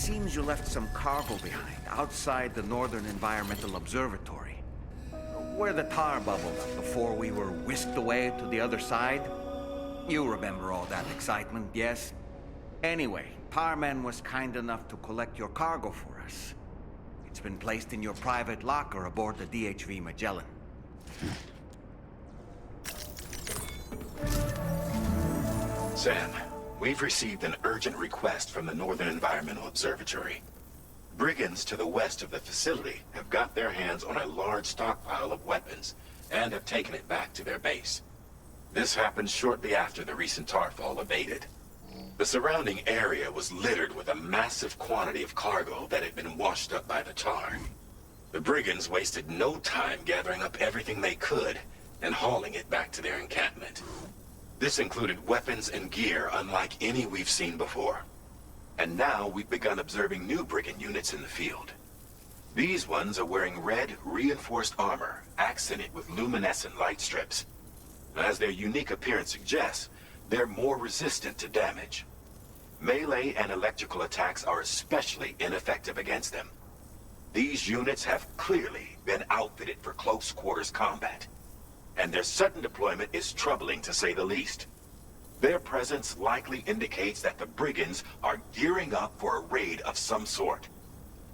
seems you left some cargo behind outside the Northern Environmental Observatory. Where the tar bubbled up before we were whisked away to the other side. You remember all that excitement, yes? Anyway, Tarman was kind enough to collect your cargo for us. It's been placed in your private locker aboard the DHV Magellan. Sam, we've received an urgent request from the Northern Environmental Observatory. Brigands to the west of the facility have got their hands on a large stockpile of weapons and have taken it back to their base. This happened shortly after the recent tarfall abated. The surrounding area was littered with a massive quantity of cargo that had been washed up by the tar. The brigands wasted no time gathering up everything they could and hauling it back to their encampment. This included weapons and gear unlike any we've seen before. And now we've begun observing new brigand units in the field. These ones are wearing red, reinforced armor, accented with luminescent light strips. As their unique appearance suggests, they're more resistant to damage. Melee and electrical attacks are especially ineffective against them. These units have clearly been outfitted for close quarters combat, and their sudden deployment is troubling to say the least. Their presence likely indicates that the brigands are gearing up for a raid of some sort.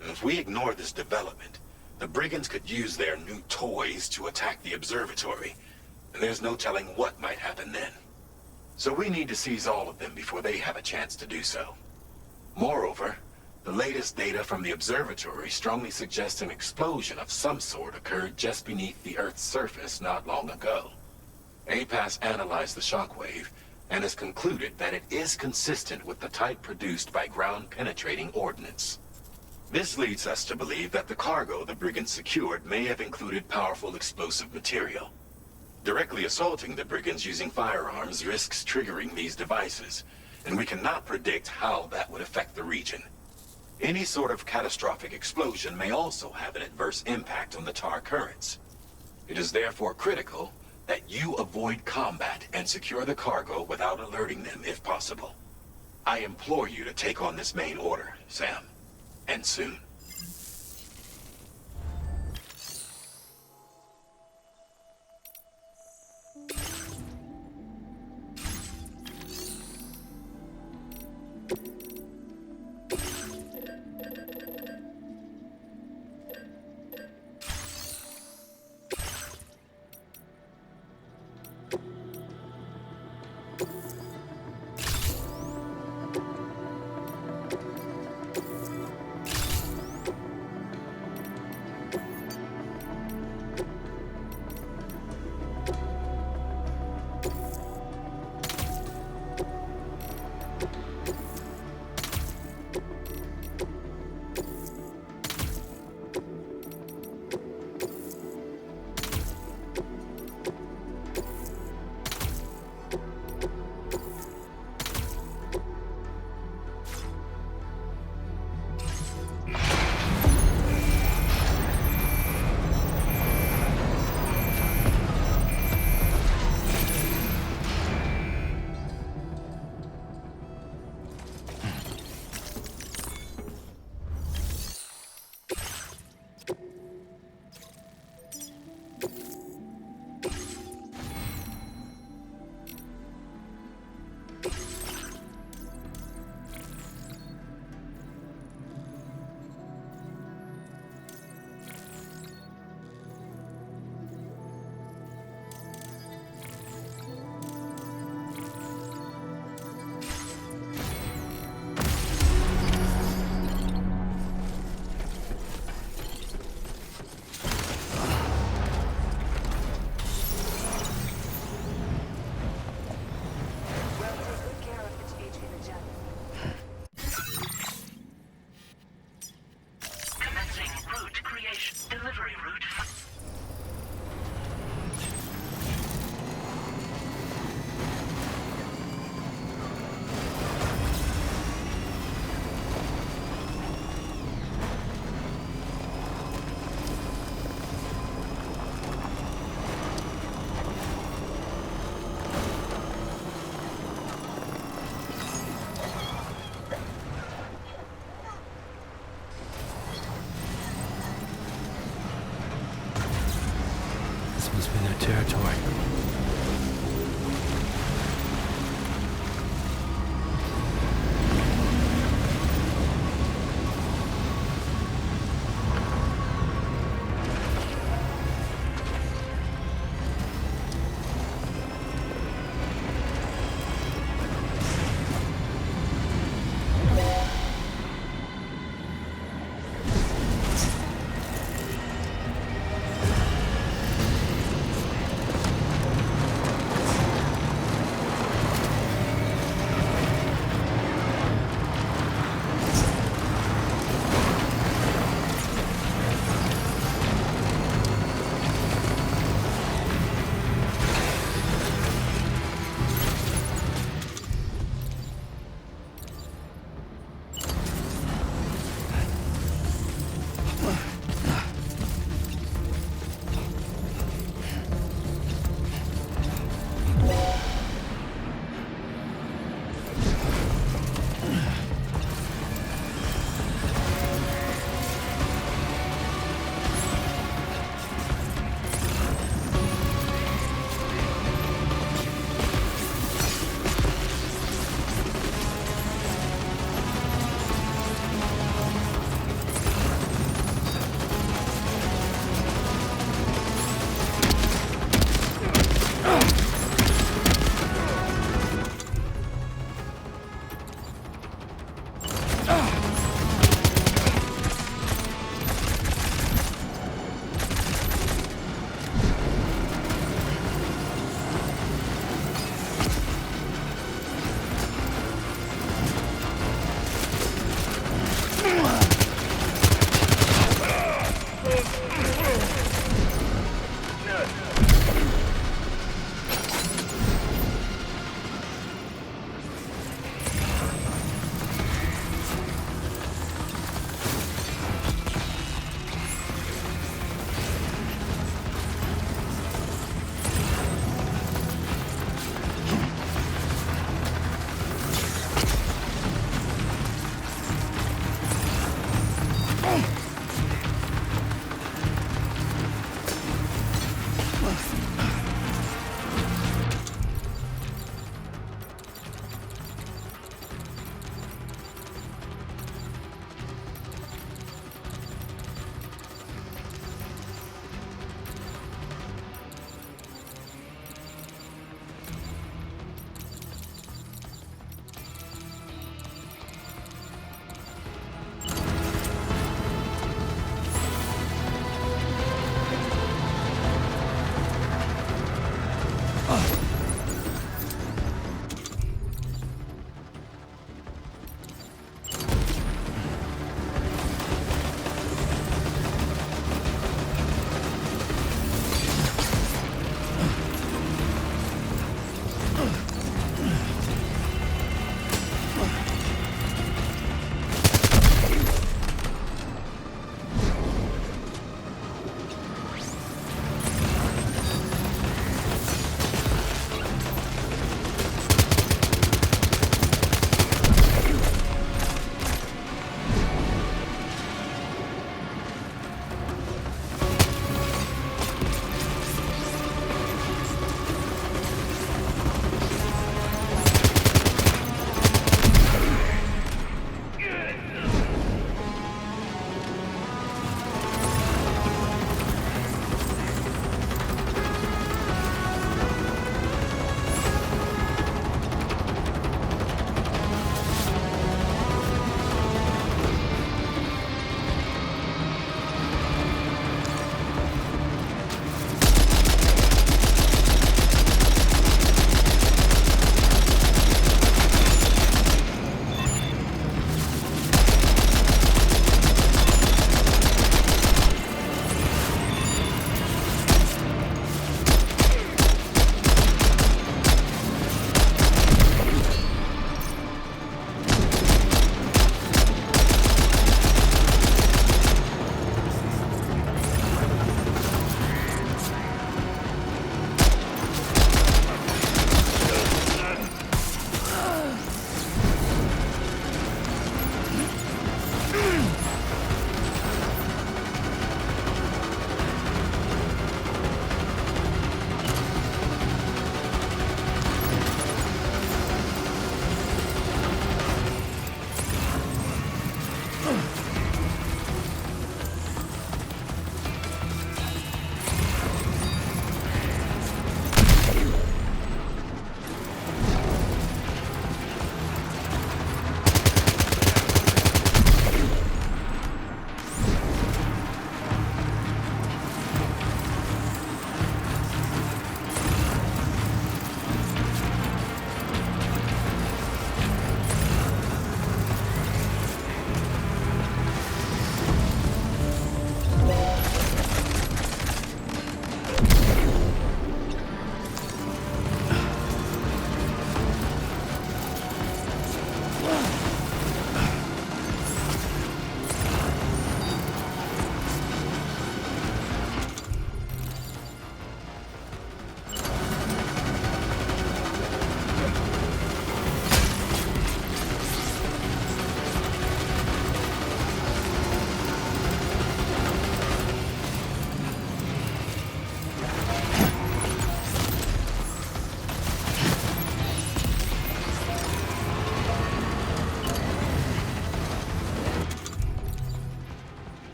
If we ignore this development, the brigands could use their new toys to attack the observatory, and there's no telling what might happen then. So we need to seize all of them before they have a chance to do so. Moreover, the latest data from the observatory strongly suggests an explosion of some sort occurred just beneath the Earth's surface not long ago. APAS analyzed the shockwave and has concluded that it is consistent with the type produced by ground-penetrating ordnance. This leads us to believe that the cargo the brigands secured may have included powerful explosive material. Directly assaulting the brigands using firearms risks triggering these devices, and we cannot predict how that would affect the region. Any sort of catastrophic explosion may also have an adverse impact on the tar currents. It is therefore critical that you avoid combat and secure the cargo without alerting them if possible. I implore you to take on this main order, Sam, and soon. territory.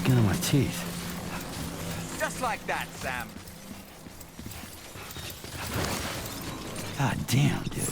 skin of my teeth. Just like that, Sam. God damn, dude.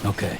Okay.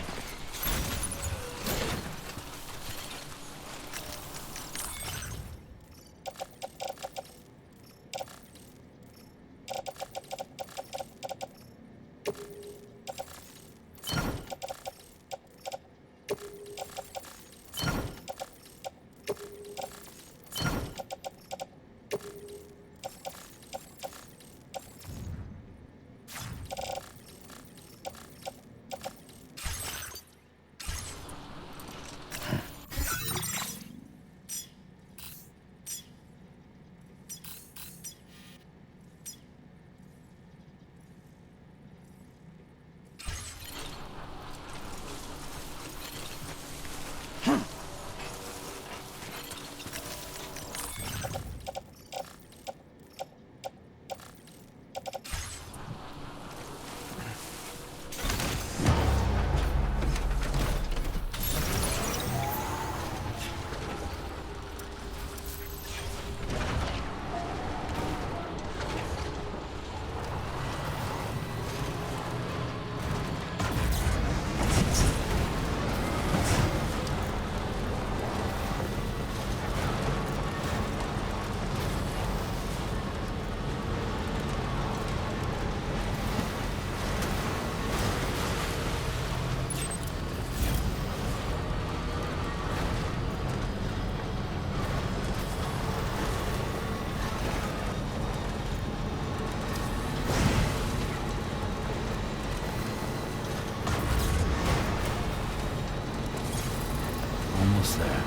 Almost there.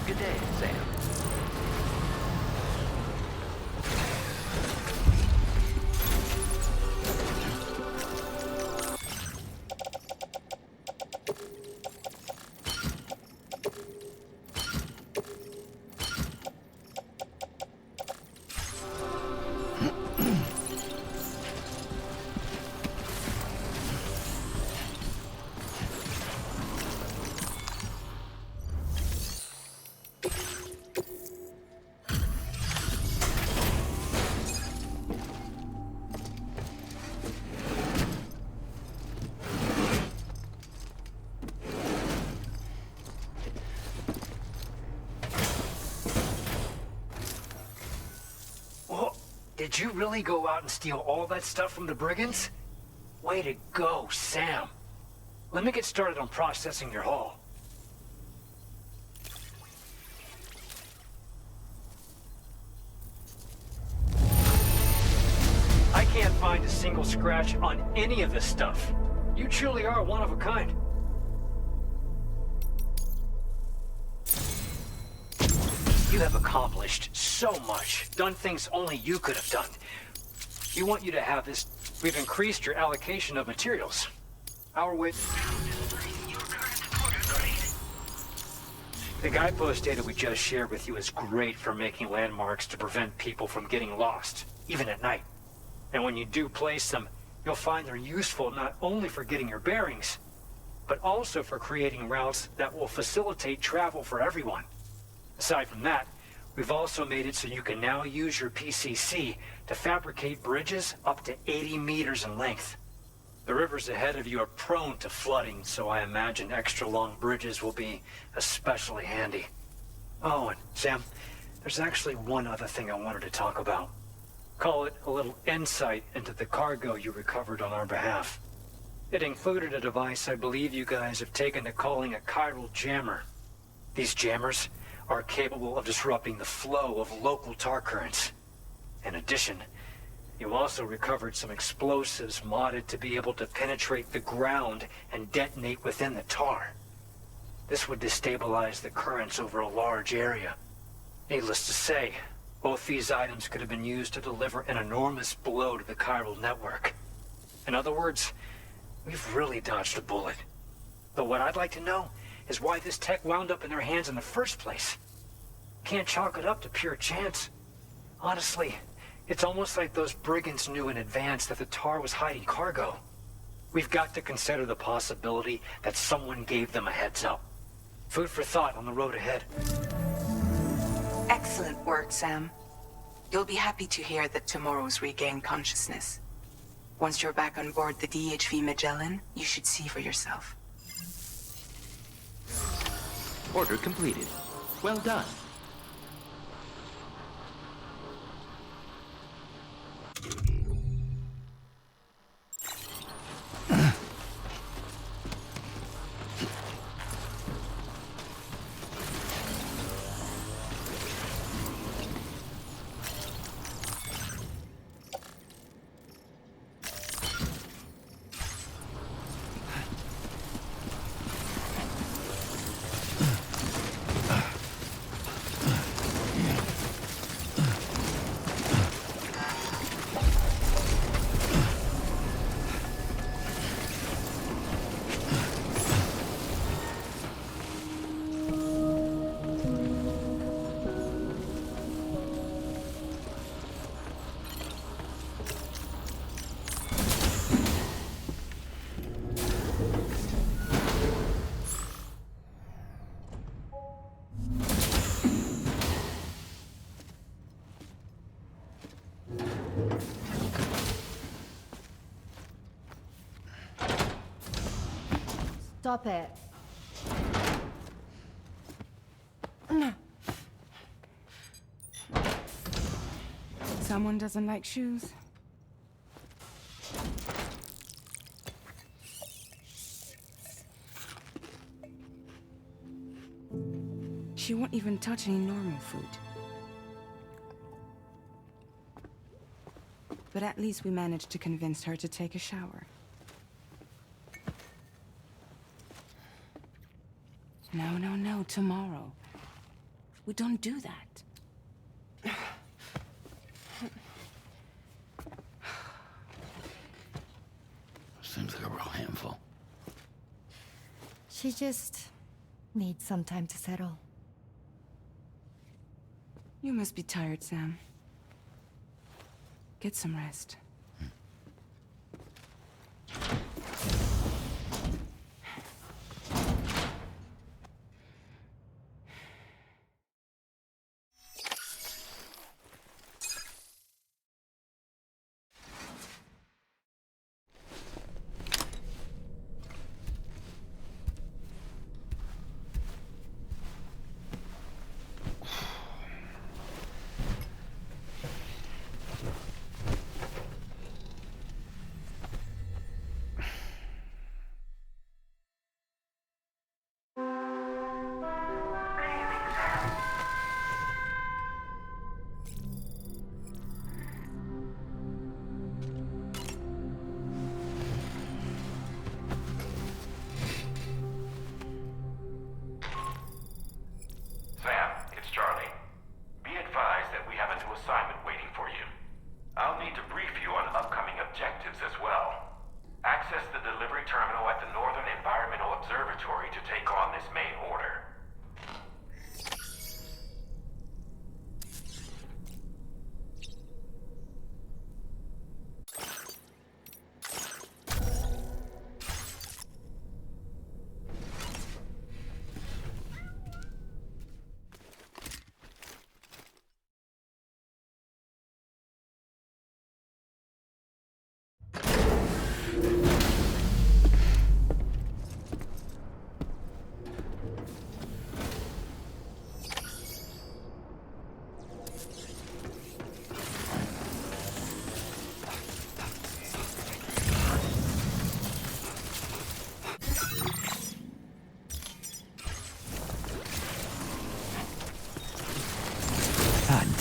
Good day, Sam. Did you really go out and steal all that stuff from the brigands? Way to go, Sam. Let me get started on processing your haul. I can't find a single scratch on any of this stuff. You truly are one of a kind. You have accomplished so much, done things only you could have done. We want you to have this. We've increased your allocation of materials. Our way. The guidepost data we just shared with you is great for making landmarks to prevent people from getting lost, even at night. And when you do place them, you'll find they're useful not only for getting your bearings, but also for creating routes that will facilitate travel for everyone. Aside from that, we've also made it so you can now use your PCC to fabricate bridges up to 80 meters in length. The rivers ahead of you are prone to flooding, so I imagine extra long bridges will be especially handy. Oh, and Sam, there's actually one other thing I wanted to talk about. Call it a little insight into the cargo you recovered on our behalf. It included a device I believe you guys have taken to calling a chiral jammer. These jammers are capable of disrupting the flow of local tar currents. In addition, you also recovered some explosives modded to be able to penetrate the ground and detonate within the tar. This would destabilize the currents over a large area. Needless to say, both these items could have been used to deliver an enormous blow to the chiral network. In other words, we've really dodged a bullet. But what I'd like to know is why this tech wound up in their hands in the first place. Can't chalk it up to pure chance. Honestly, it's almost like those brigands knew in advance that the tar was hiding cargo. We've got to consider the possibility that someone gave them a heads up. Food for thought on the road ahead. Excellent work, Sam. You'll be happy to hear that tomorrow's regained consciousness. Once you're back on board the DHV Magellan, you should see for yourself. Order completed. Well done. Stop it. Someone doesn't like shoes? She won't even touch any normal food. But at least we managed to convince her to take a shower. No, tomorrow. We don't do that. Seems like a real handful. She just needs some time to settle. You must be tired, Sam. Get some rest.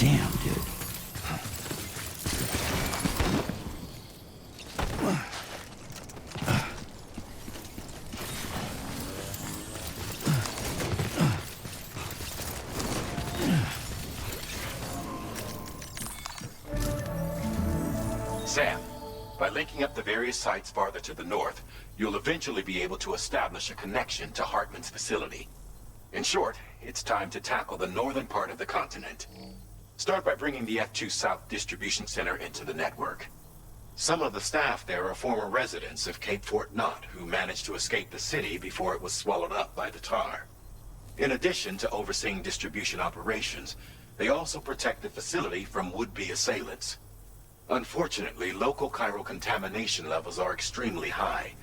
damn, dude. Sam, by linking up the various sites farther to the north, you'll eventually be able to establish a connection to Hartman's facility. In short, it's time to tackle the northern part of the continent. Start by bringing the F2 South Distribution Center into the network. Some of the staff there are former residents of Cape Fort Knot who managed to escape the city before it was swallowed up by the tar. In addition to overseeing distribution operations, they also protect the facility from would-be assailants. Unfortunately, local chiral contamination levels are extremely high,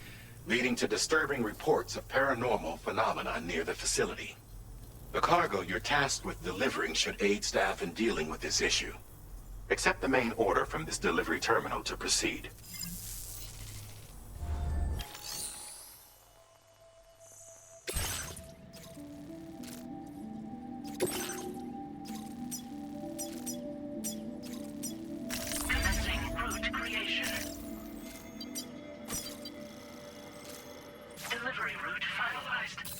leading to disturbing reports of paranormal phenomena near the facility. The cargo you're tasked with delivering should aid staff in dealing with this issue. Accept the main order from this delivery terminal to proceed. Commencing route creation. Delivery route finalized.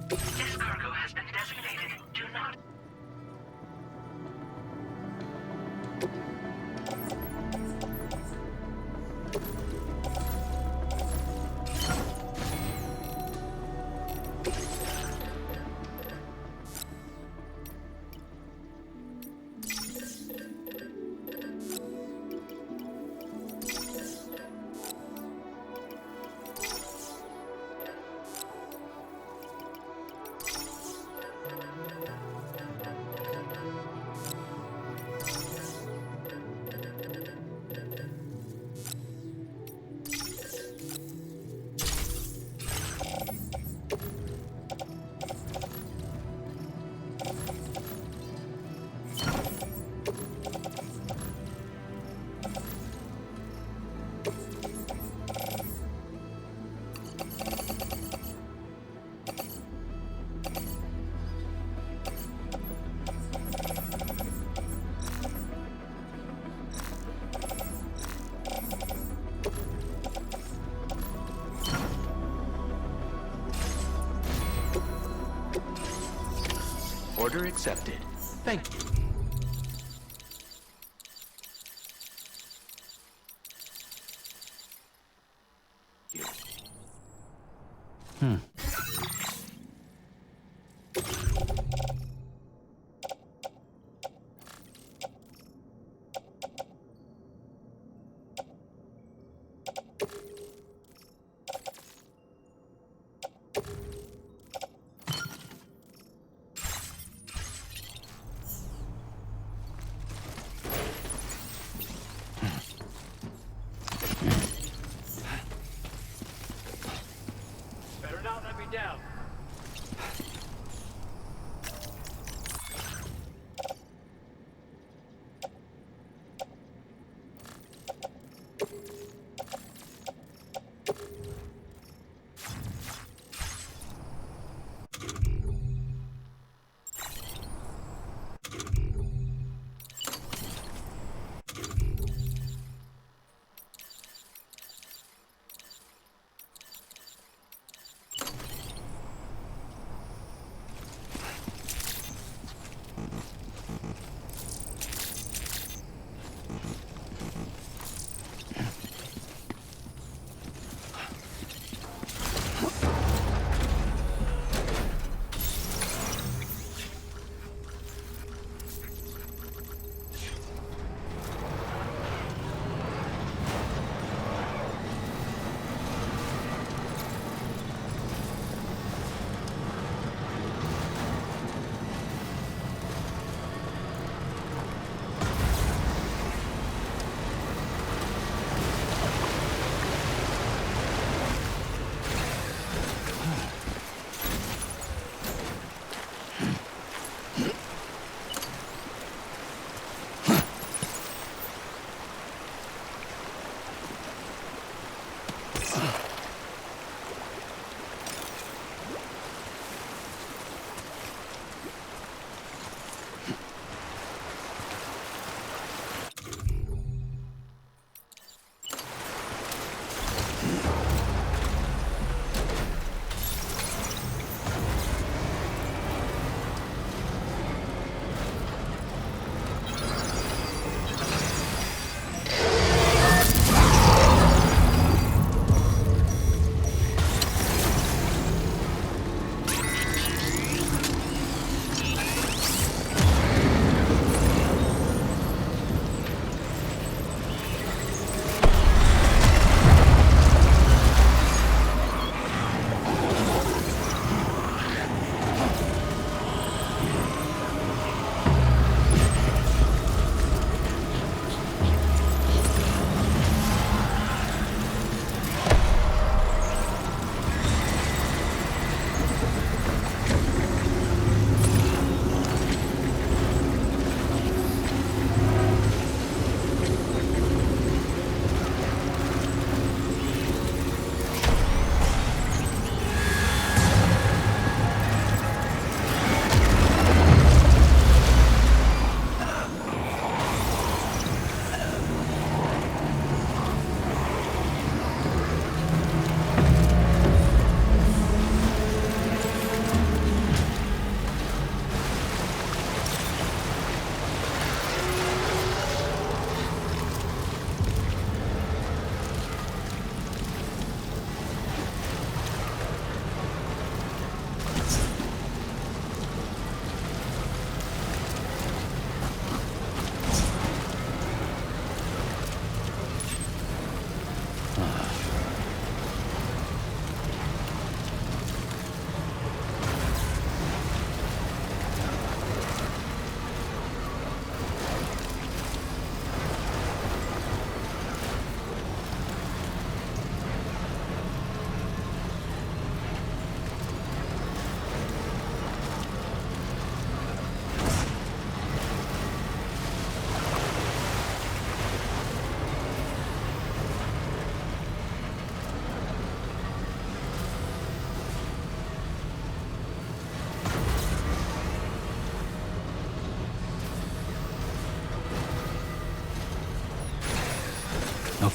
This cargo has been designated. Do not. Order accepted. Thank you. Better not let me down.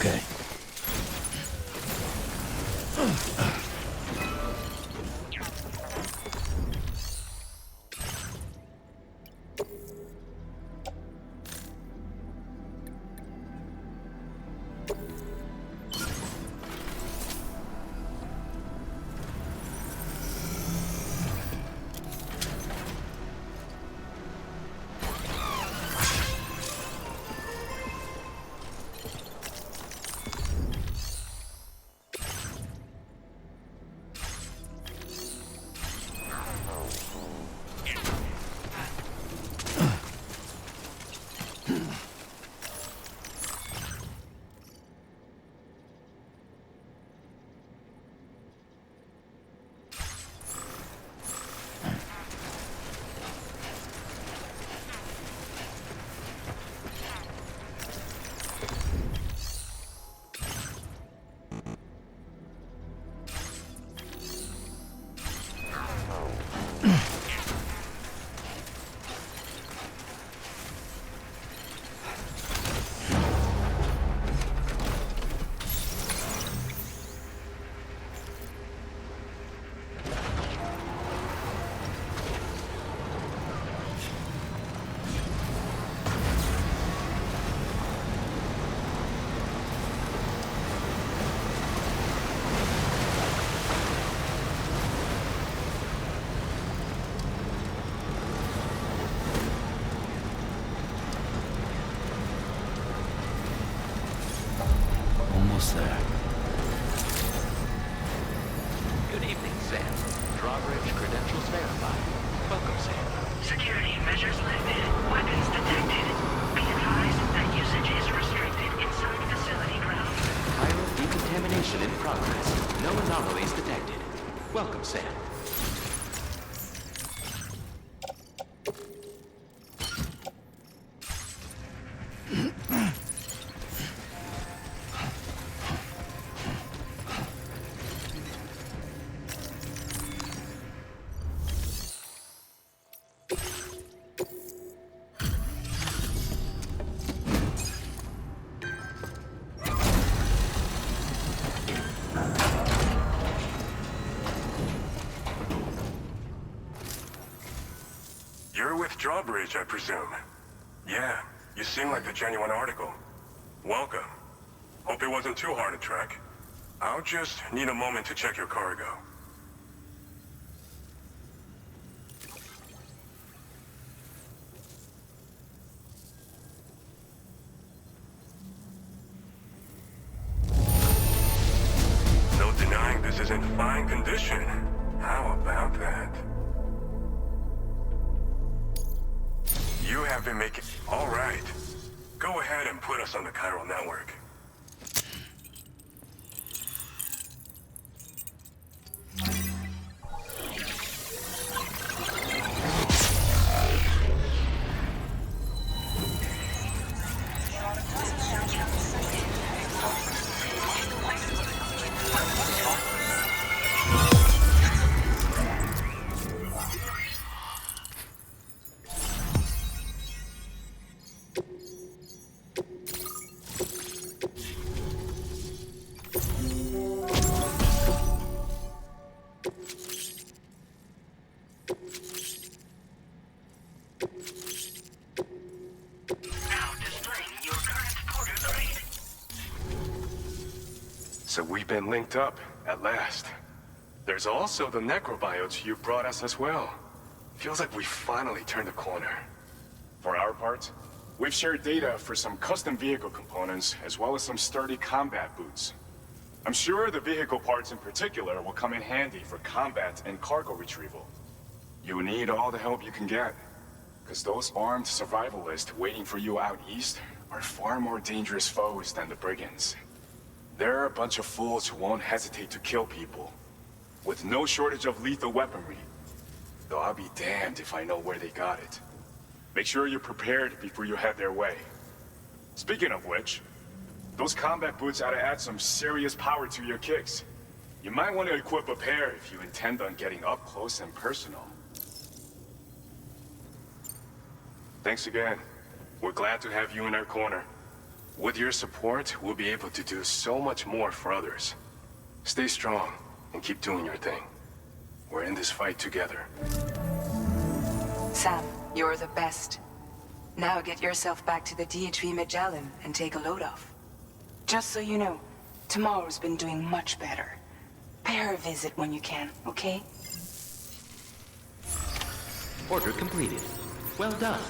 Okay. Almost there. Good evening, Sam. Drawbridge credentials verified. Welcome, Sam. Security measures lifted. Weapons detected. Be advised that usage is restricted inside facility grounds. Chiral decontamination in progress. No anomalies detected. Welcome, Sam. You're with Drawbridge, I presume. Yeah, you seem like a genuine article. Welcome. Hope it wasn't too hard to track. I'll just need a moment to check your cargo. No denying this is in fine condition. How about that? You have been making... All right. Go ahead and put us on the chiral network. So we've been linked up, at last. There's also the necrobiotes you brought us as well. Feels like we finally turned a corner. For our part, we've shared data for some custom vehicle components, as well as some sturdy combat boots. I'm sure the vehicle parts in particular will come in handy for combat and cargo retrieval. You need all the help you can get, because those armed survivalists waiting for you out east are far more dangerous foes than the brigands. They're a bunch of fools who won't hesitate to kill people, with no shortage of lethal weaponry. Though I'll be damned if I know where they got it. Make sure you're prepared before you head their way. Speaking of which, those combat boots ought to add some serious power to your kicks. You might want to equip a pair if you intend on getting up close and personal. Thanks again. We're glad to have you in our corner. With your support, we'll be able to do so much more for others. Stay strong and keep doing your thing. We're in this fight together. Sam, you're the best. Now get yourself back to the DHV Magellan and take a load off. Just so you know, Tomorrow's been doing much better. Pay her a visit when you can, okay? Order completed. Well done.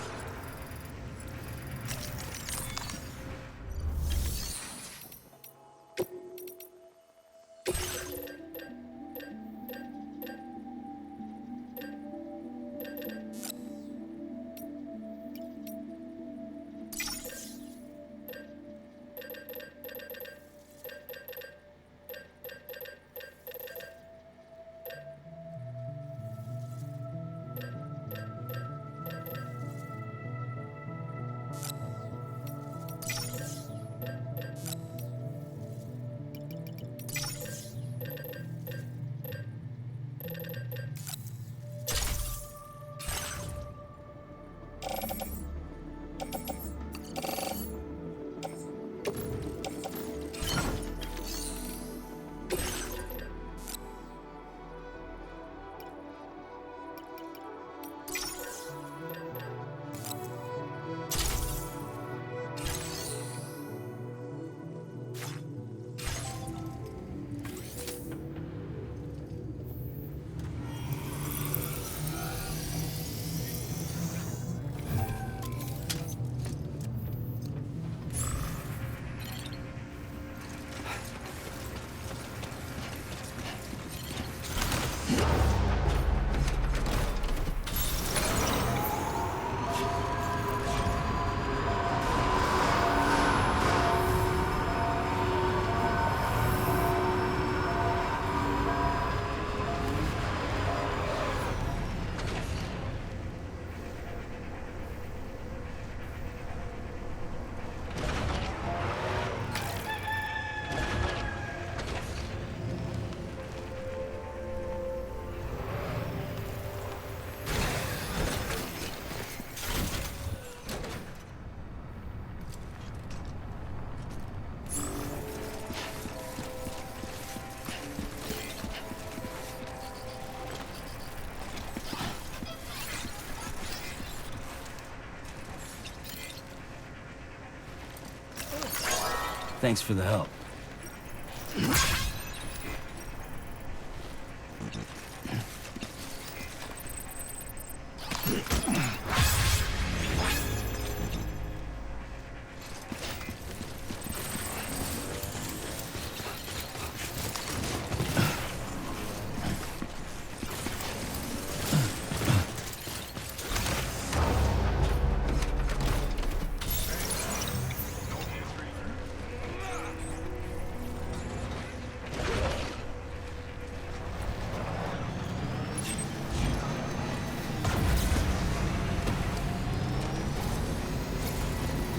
Thanks for the help.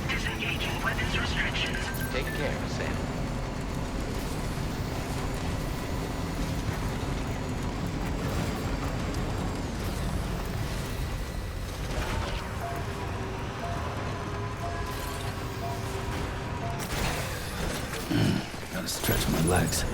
Disengaging weapons restrictions. Take care, Sam. Gotta stretch my legs.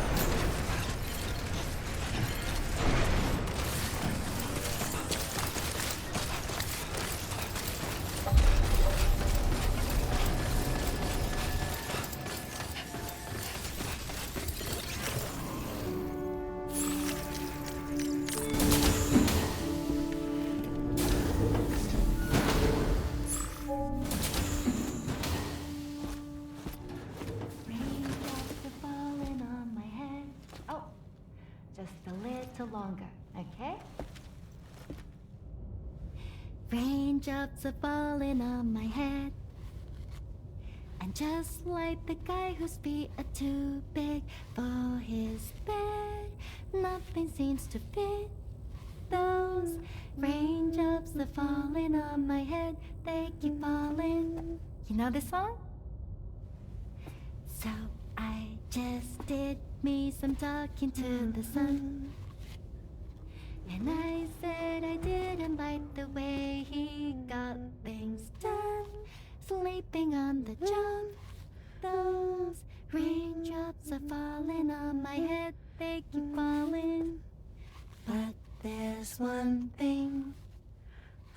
Raindrops are falling on my head. Oh, just a little longer, okay? Raindrops are falling on my head. And just like the guy whose feet are too big for his bed, nothing seems to fit. Those raindrops are falling on my head, they keep falling. You know this song? So I just did me some talking to the sun. And I said I didn't like the way he got things done. Sleeping on the job, shadows. Raindrops are falling on my head, they keep falling. But there's one thing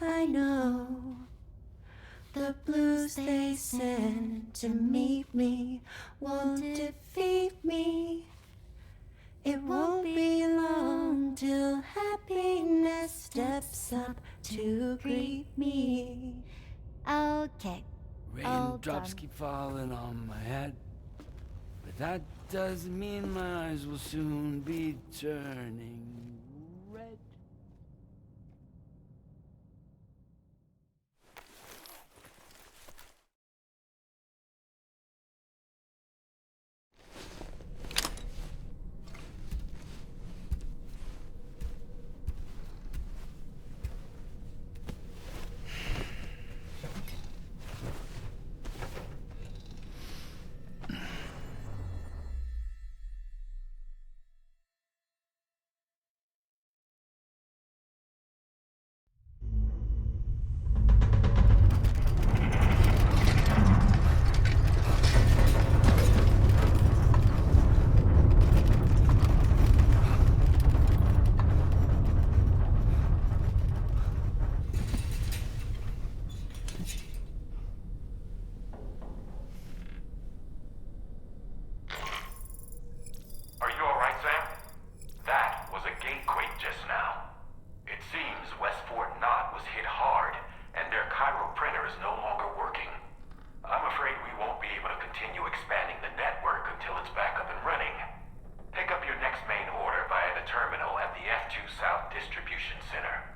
I know. The blues they send to meet me won't defeat me. It won't be long till happiness steps up to greet me. Okay. Raindrops keep falling on my head, but that doesn't mean my eyes will soon be turning red. Are you alright, Sam? That was a gatequake just now. It seems West Fort Knott was hit hard, and their Cairo printer is no longer working. I'm afraid we won't be able to continue expanding the network until it's back up and running. Pick up your next main order via the terminal at the F2 South Distribution Center.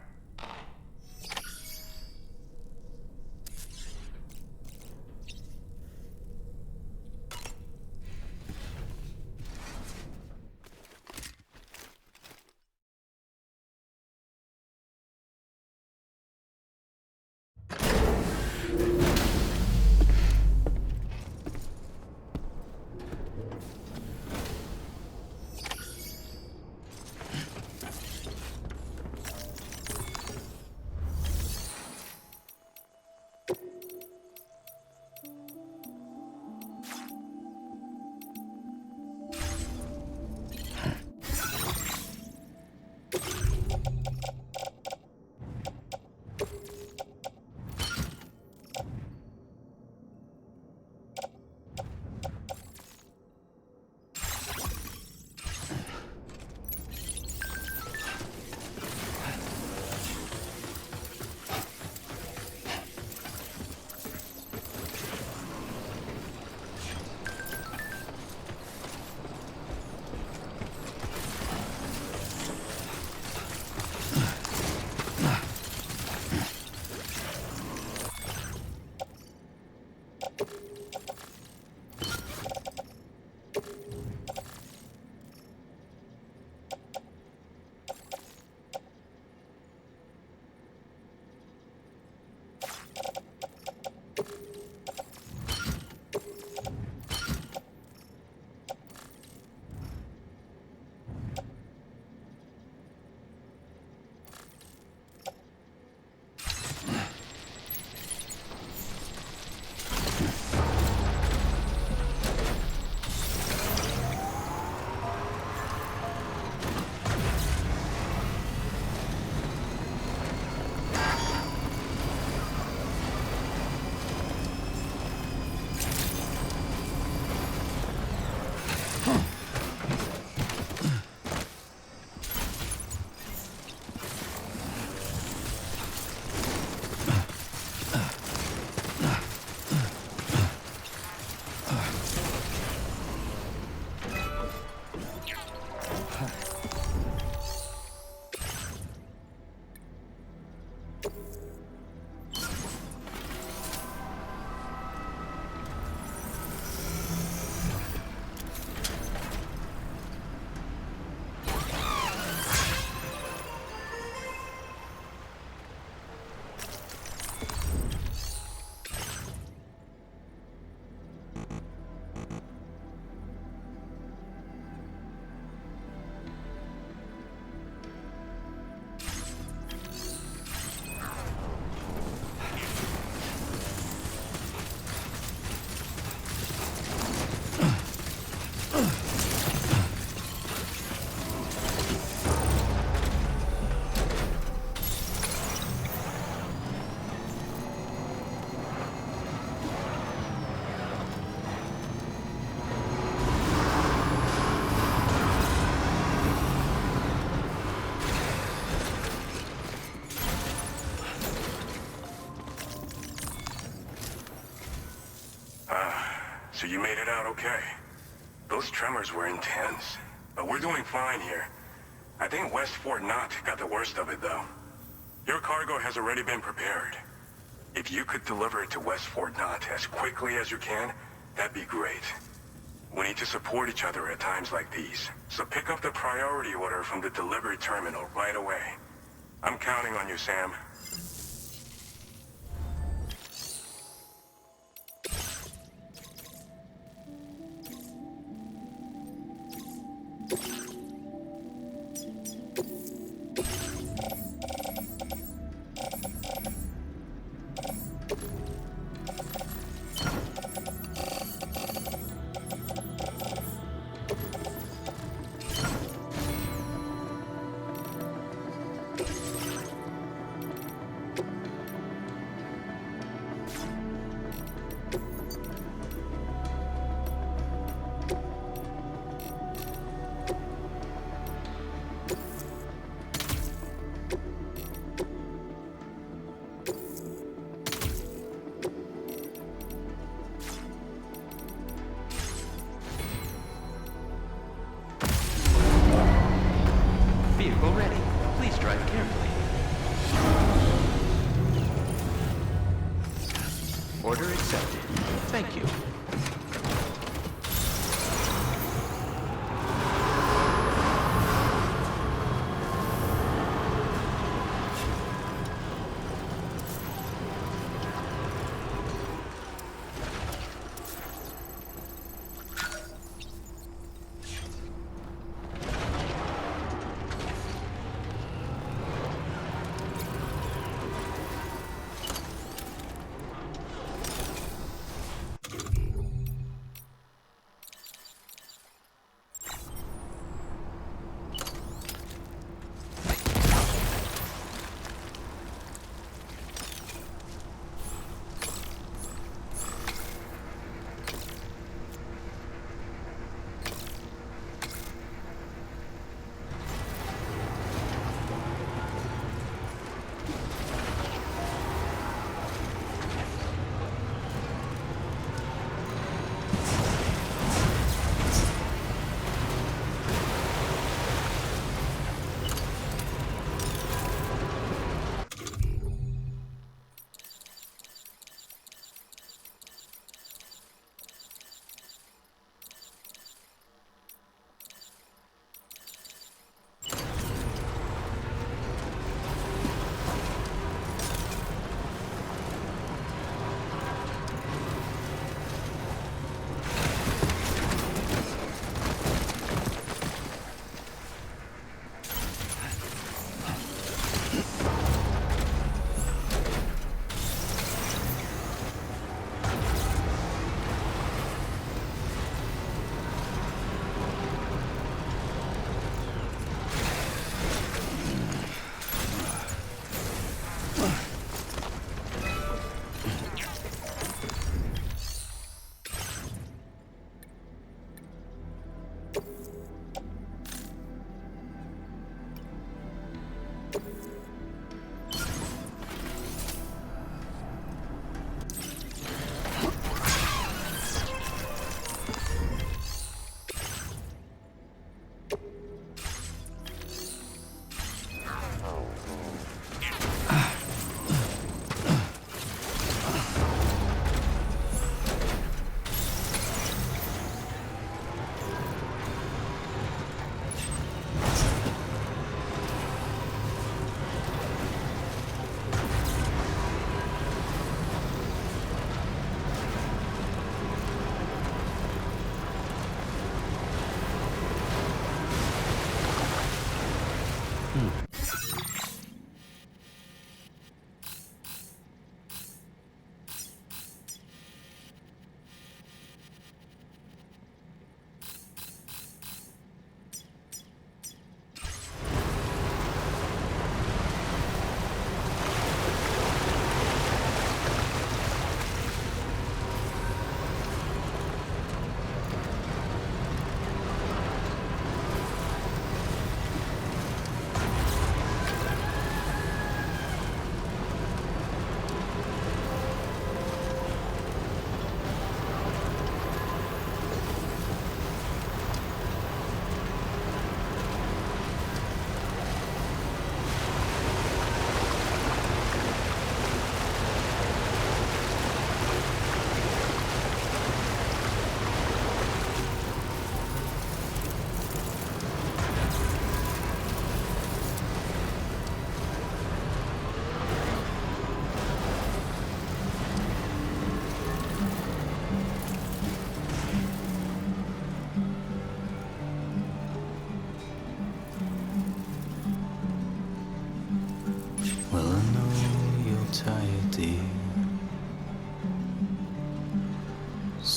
So you made it out okay. Those tremors were intense, but we're doing fine here. I think West Fort Knott got the worst of it, though. Your cargo has already been prepared. If you could deliver it to West Fort Knott as quickly as you can, that'd be great. We need to support each other at times like these, so pick up the priority order from the delivery terminal right away. I'm counting on you, Sam. Vehicle ready. Please drive carefully. Order accepted. Thank you.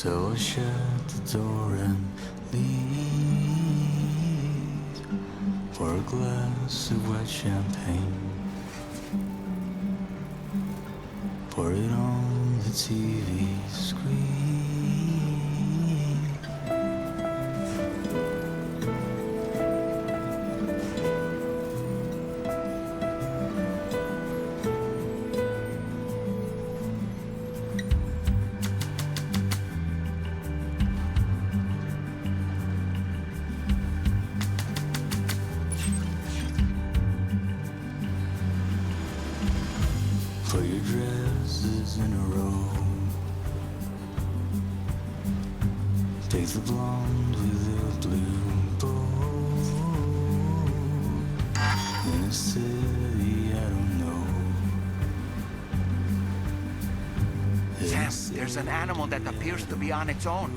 So I shut the door and leave for a glass of white champagne. Pour it on the TV screen. Put your dresses in a row. Take the blonde with the blue bow. In a city I don't know. Sam, there's an animal that appears to be on its own.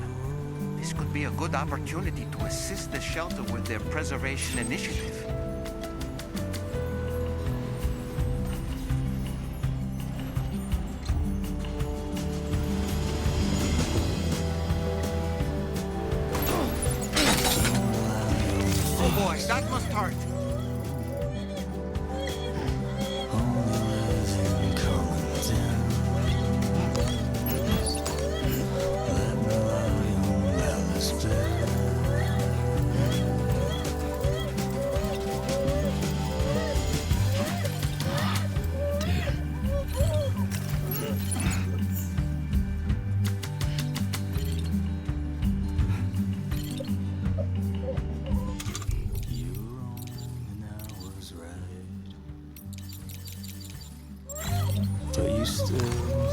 This could be a good opportunity to assist the shelter with their preservation initiative. Oh boy, that must hurt. But you still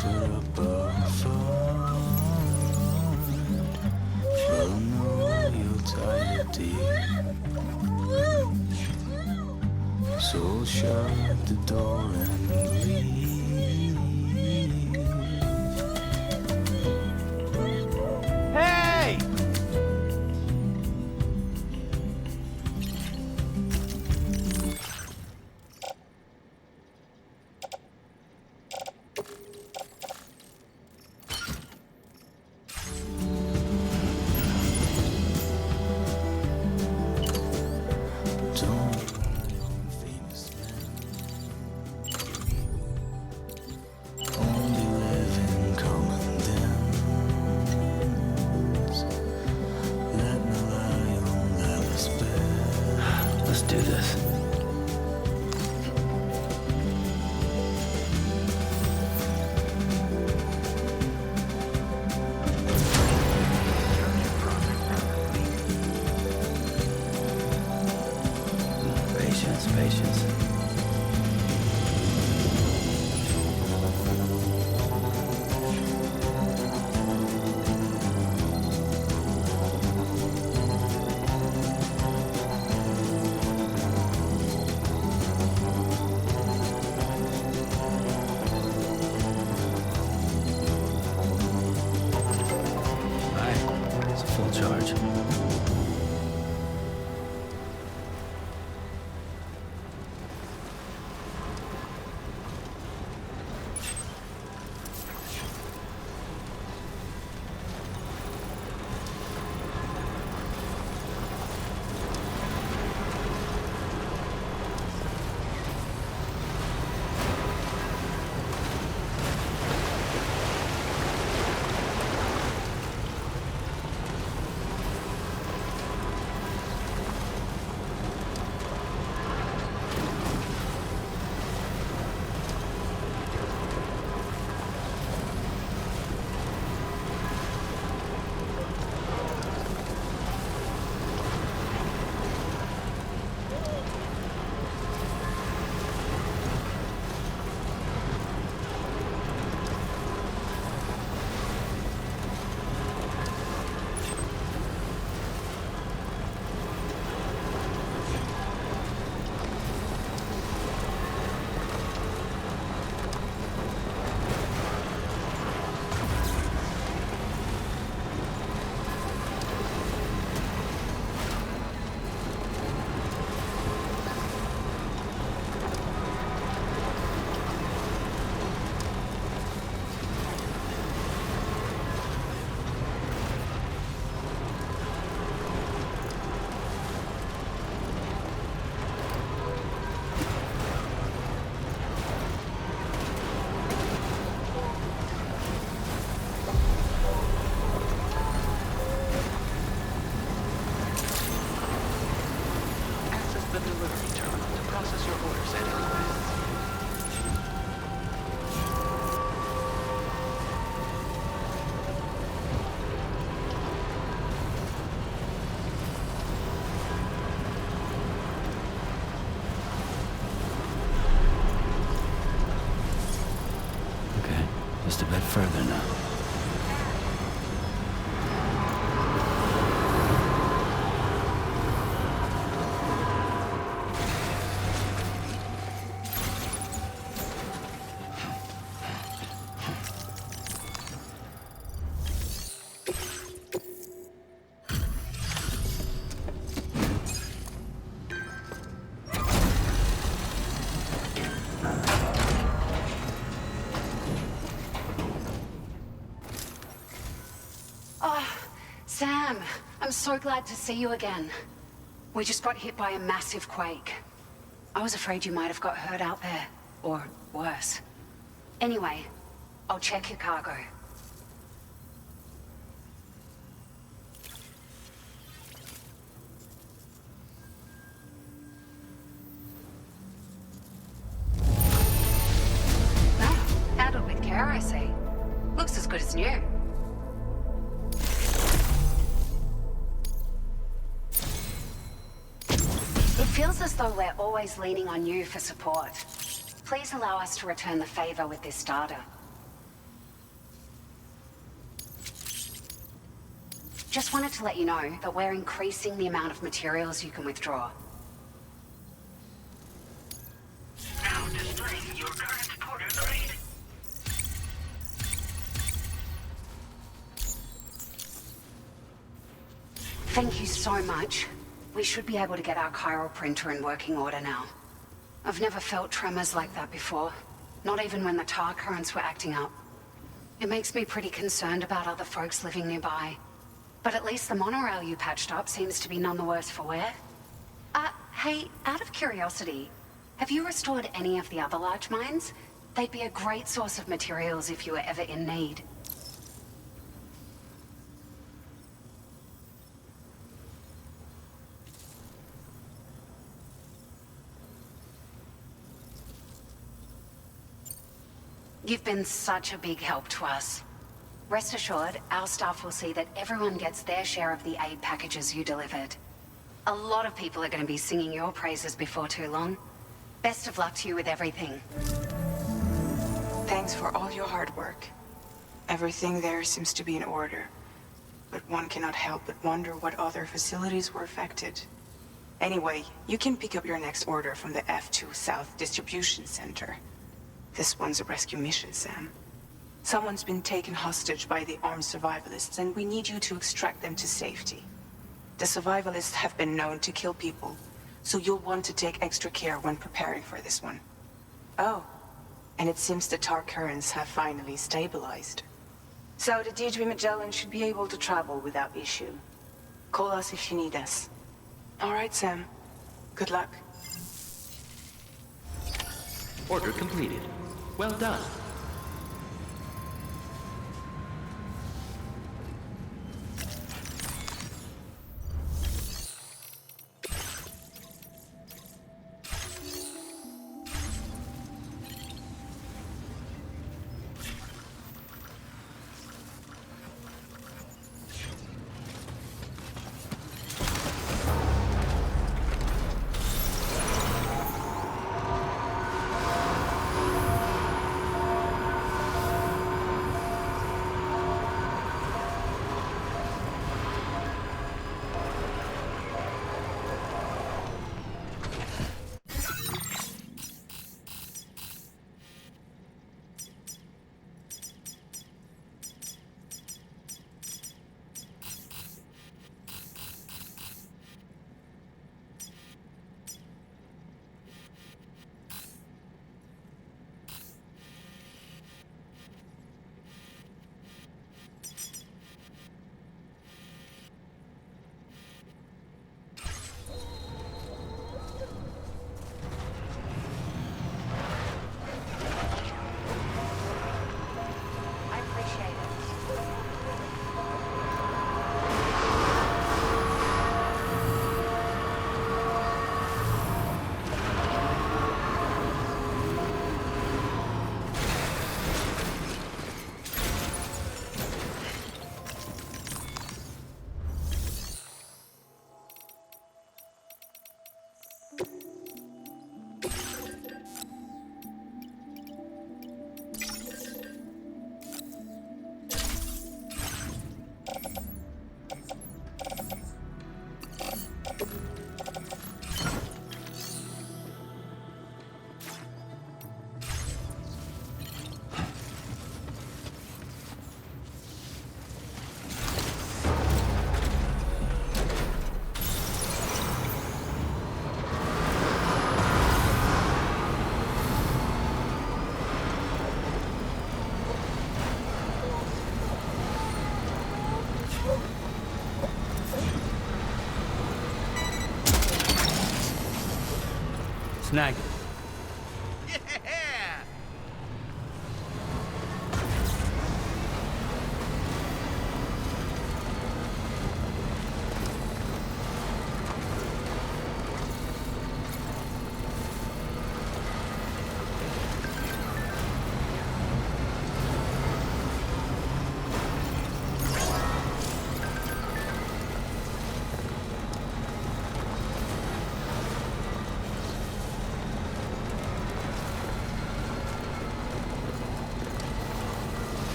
put up a fight. Well, I know you'll tie it deep. So I'll shut the door and leave. Hey! further now. Sam, I'm so glad to see you again. We just got hit by a massive quake. I was afraid you might have got hurt out there, or worse. Anyway, I'll check your cargo. Ah, handled with care, I see. Looks as good as new. It feels as though we're always leaning on you for support. Please allow us to return the favor with this data. Just wanted to let you know that we're increasing the amount of materials you can withdraw. Now displaying your current portal grade. Thank you so much. We should be able to get our chiral printer in working order now. I've never felt tremors like that before, not even when the tar currents were acting up. It makes me pretty concerned about other folks living nearby. But at least the monorail you patched up seems to be none the worse for wear. Hey, out of curiosity, have you restored any of the other large mines? They'd be a great source of materials if you were ever in need. You've been such a big help to us. Rest assured, our staff will see that everyone gets their share of the aid packages you delivered. A lot of people are going to be singing your praises before too long. Best of luck to you with everything. Thanks for all your hard work. Everything there seems to be in order. But one cannot help but wonder what other facilities were affected. Anyway, you can pick up your next order from the F2 South Distribution Center. This one's a rescue mission, Sam. Someone's been taken hostage by the armed survivalists, and we need you to extract them to safety. The survivalists have been known to kill people, so you'll want to take extra care when preparing for this one. Oh, and it seems the tar currents have finally stabilized. So the DHV Magellan should be able to travel without issue. Call us if you need us. All right, Sam. Good luck. Order completed. Well done. snag it.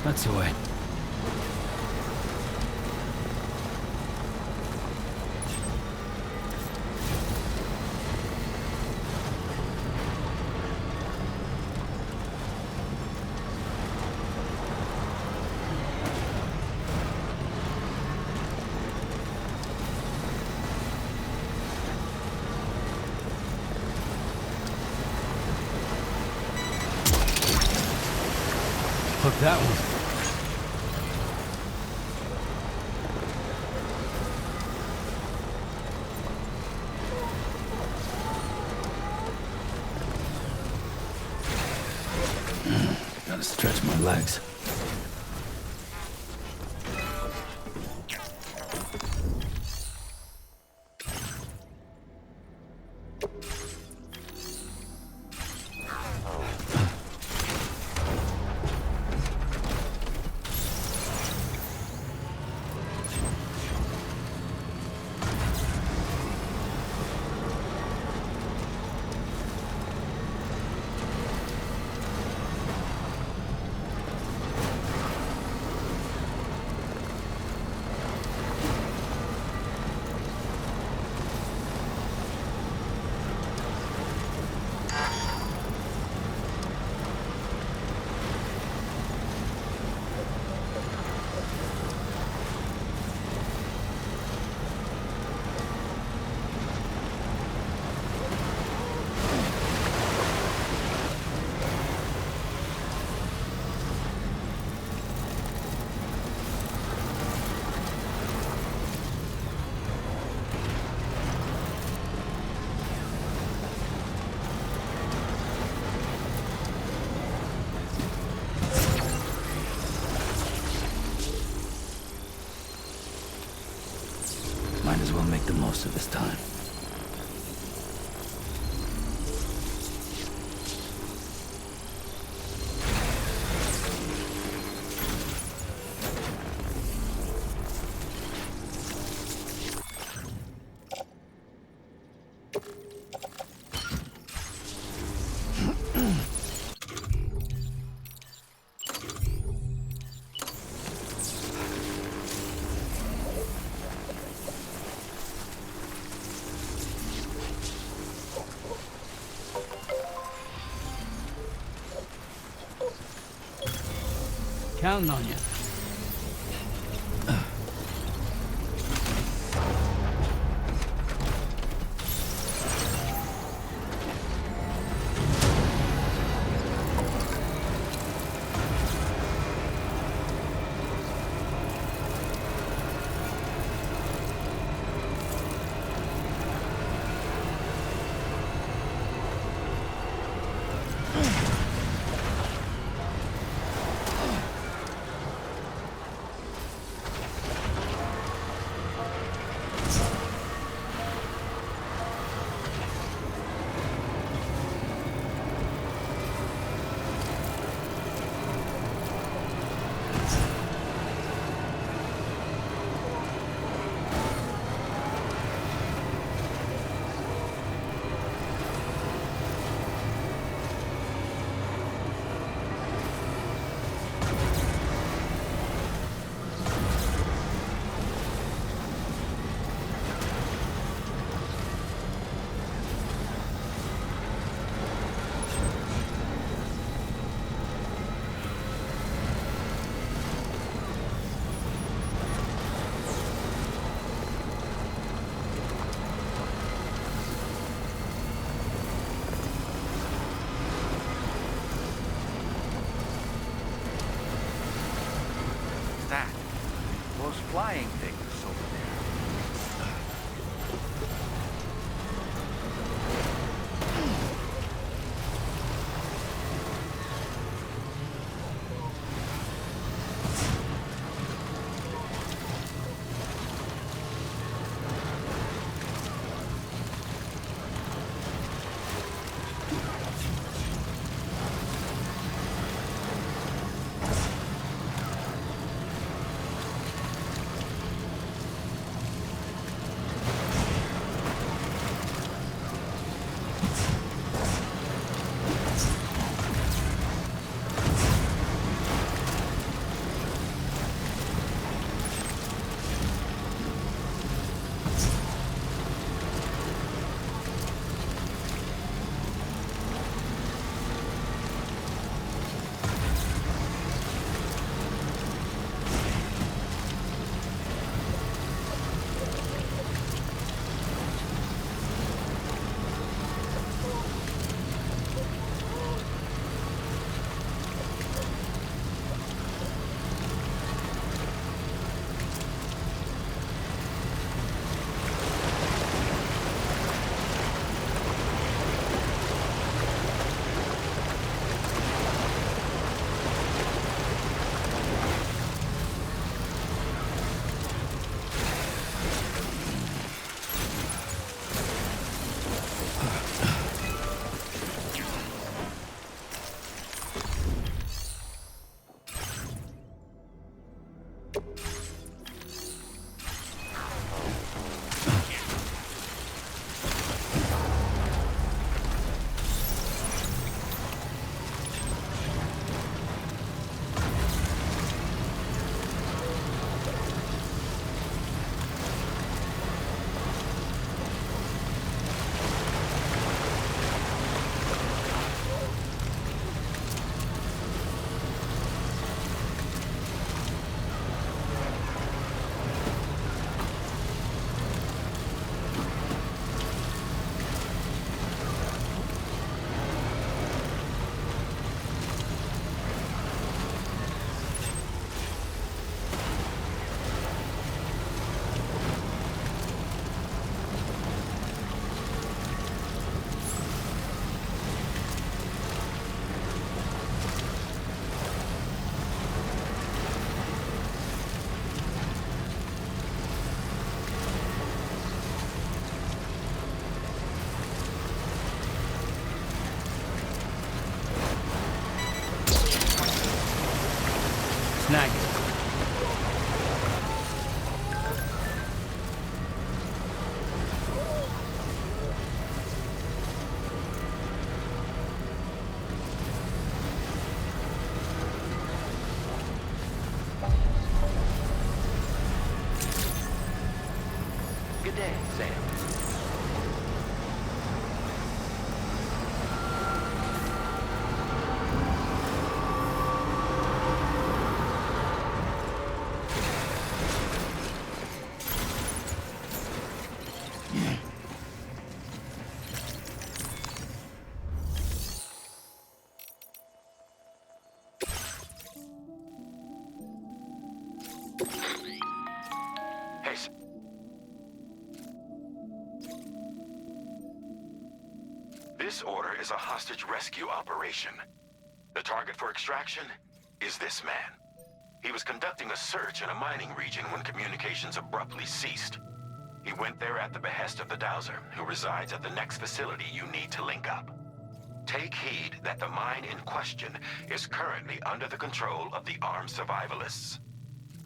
That's the way. Hook that one. Gotta stretch my legs. Might as well make the most of this time. Counting on you. snag it. Good day, Sam. Hey, this order is a hostage rescue operation. The target for extraction is this man. He was conducting a search in a mining region when communications abruptly ceased. He went there at the behest of the Dowser, who resides at the next facility you need to link up. Take heed that the mine in question is currently under the control of the armed survivalists,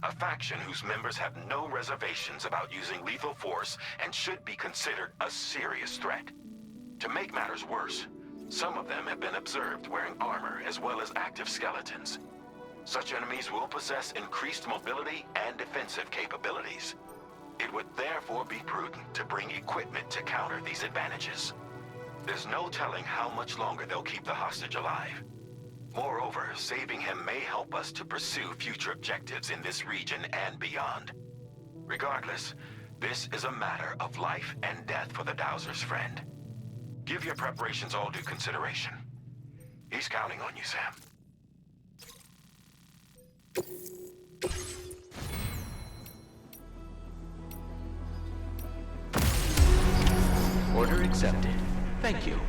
a faction whose members have no reservations about using lethal force and should be considered a serious threat. To make matters worse, some of them have been observed wearing armor as well as active skeletons. Such enemies will possess increased mobility and defensive capabilities. It would therefore be prudent to bring equipment to counter these advantages. There's no telling how much longer they'll keep the hostage alive. Moreover, saving him may help us to pursue future objectives in this region and beyond. Regardless, this is a matter of life and death for the Dowser's friend. Give your preparations all due consideration. He's counting on you, Sam. Order accepted. Thank you.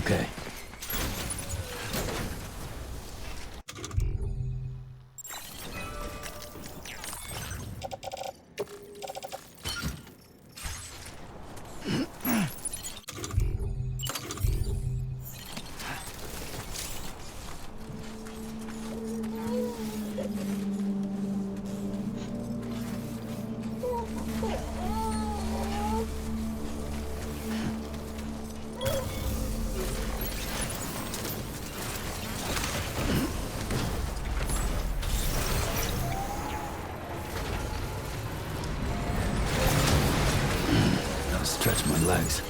Okay. Stretch my legs.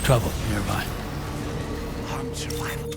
Trouble nearby. Armed survival.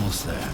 Almost there.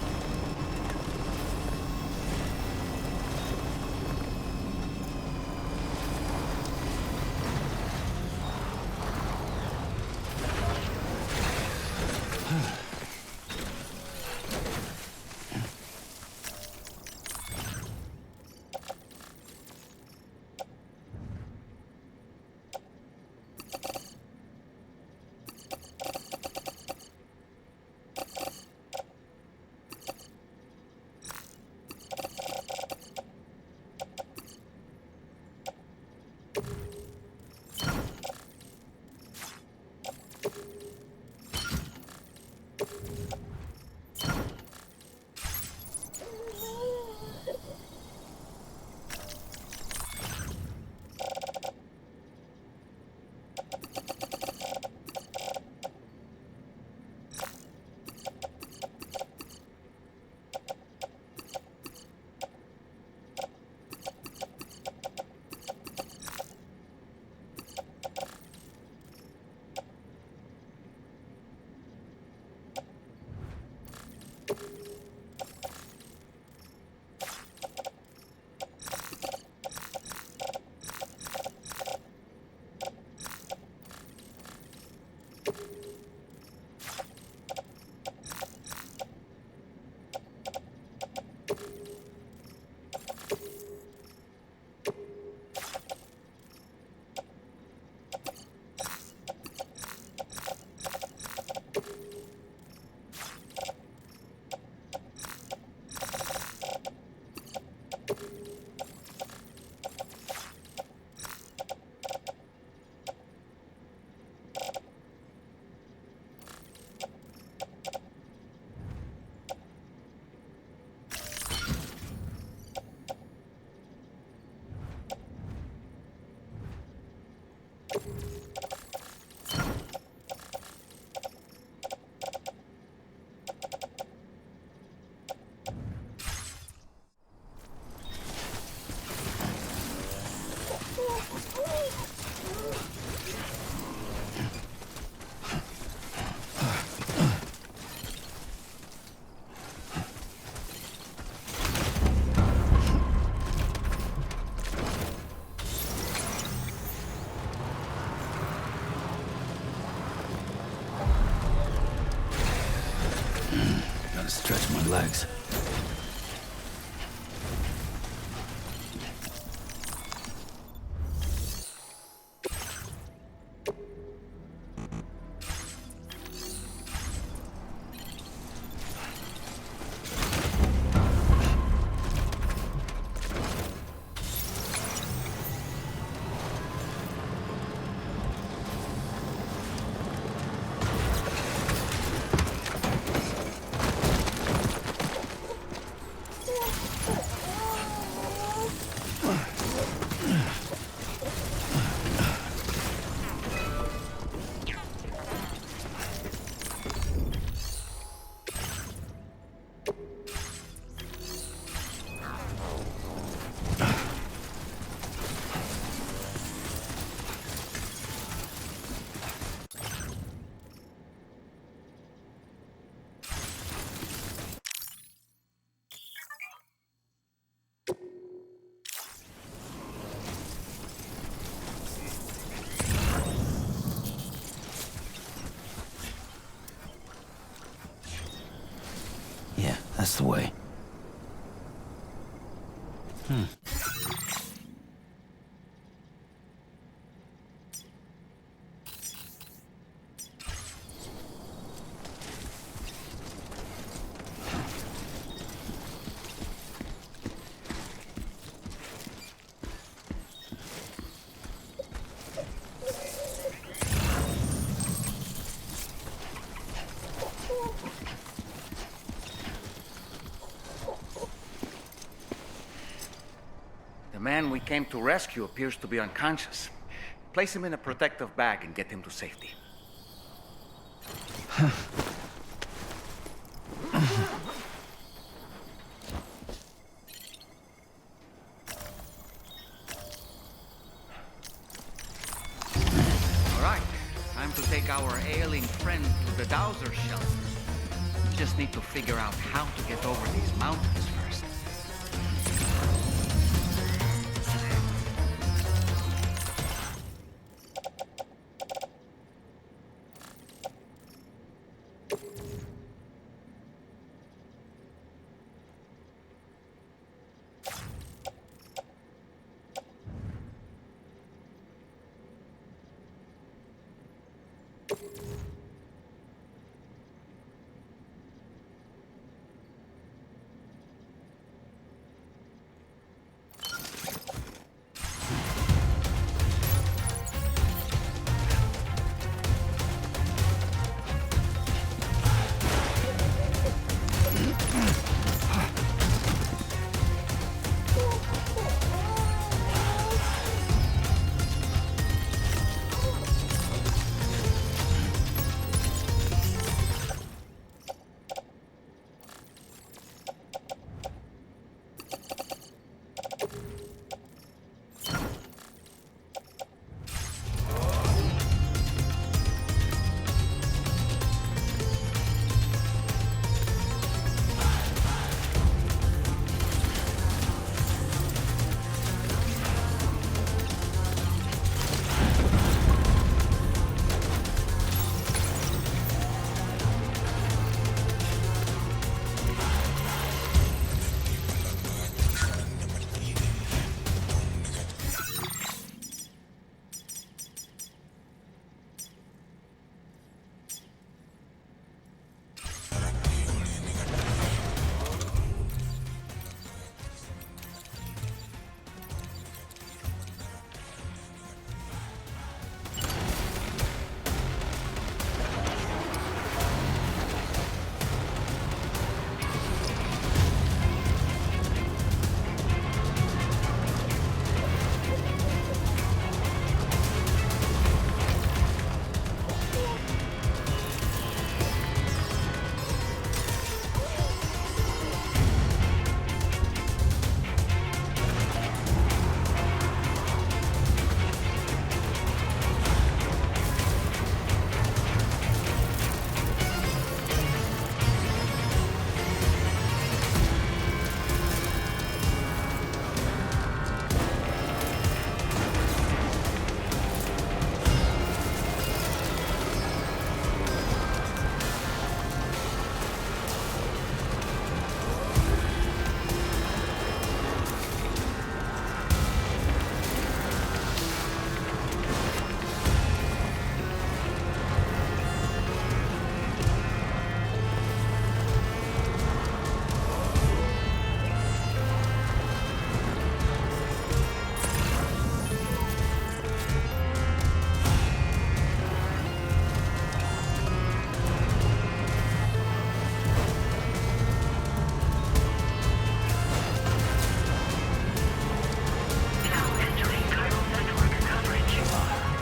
Stretch my legs. Yeah, that's the way. The man we came to rescue appears to be unconscious. Place him in a protective bag and get him to safety. All right, time to take our ailing friend to the Dowser shelter. just need to figure out how to get over these mountains first.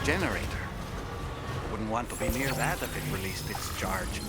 Generator. Wouldn't want to be near that if it released its charge.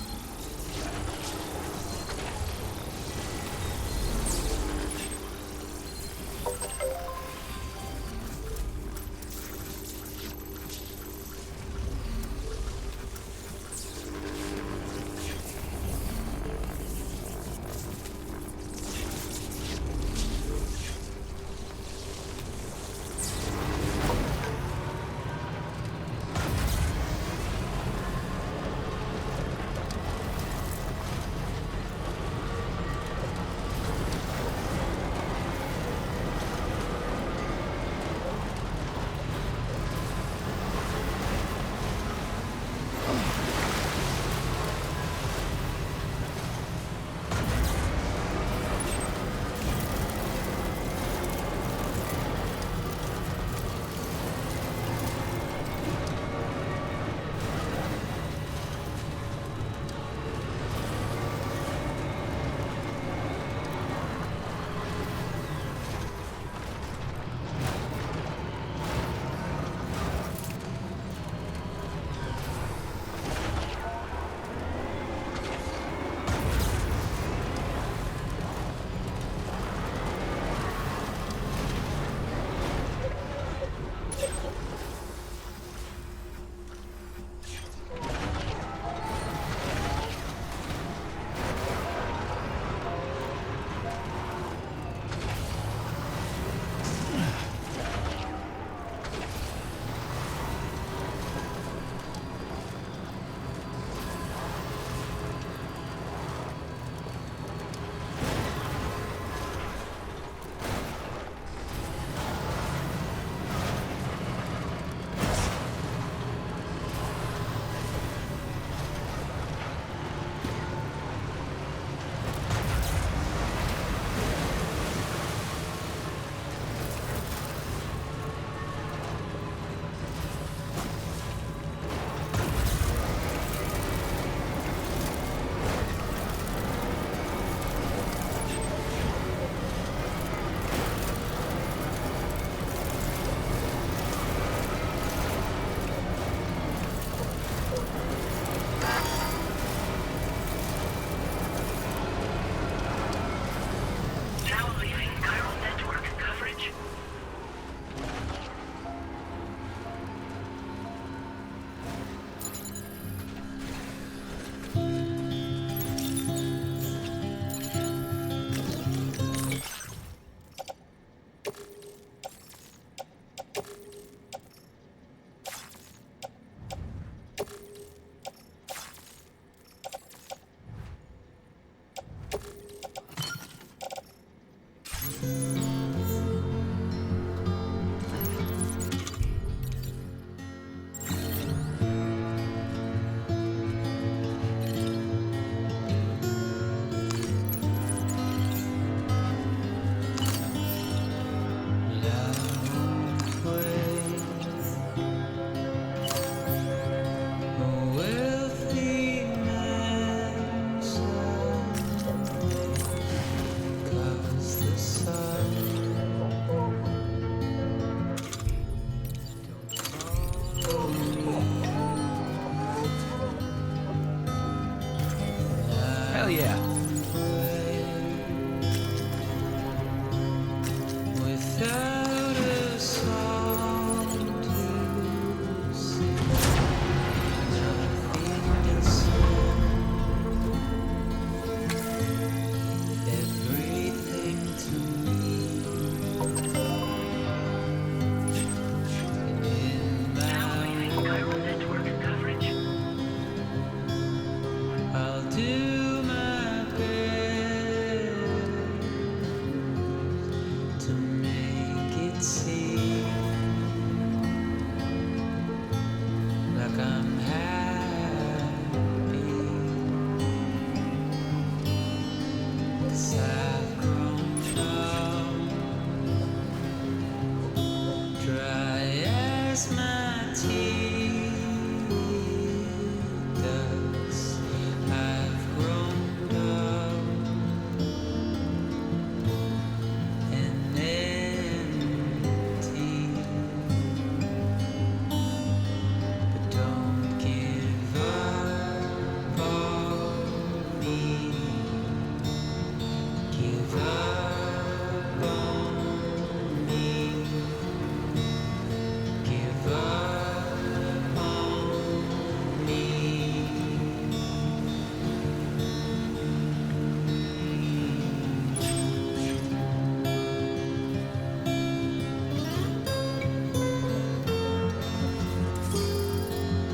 Hell yeah. Without a song to sing, nothing to say, everything to me. In Now leaving chiral network coverage. I'll do my best to make it seem like I'm happy, 'cause I've grown up, dry as my tears. I've grown up and empty, but don't give up on me. Give up on me. Give up on me.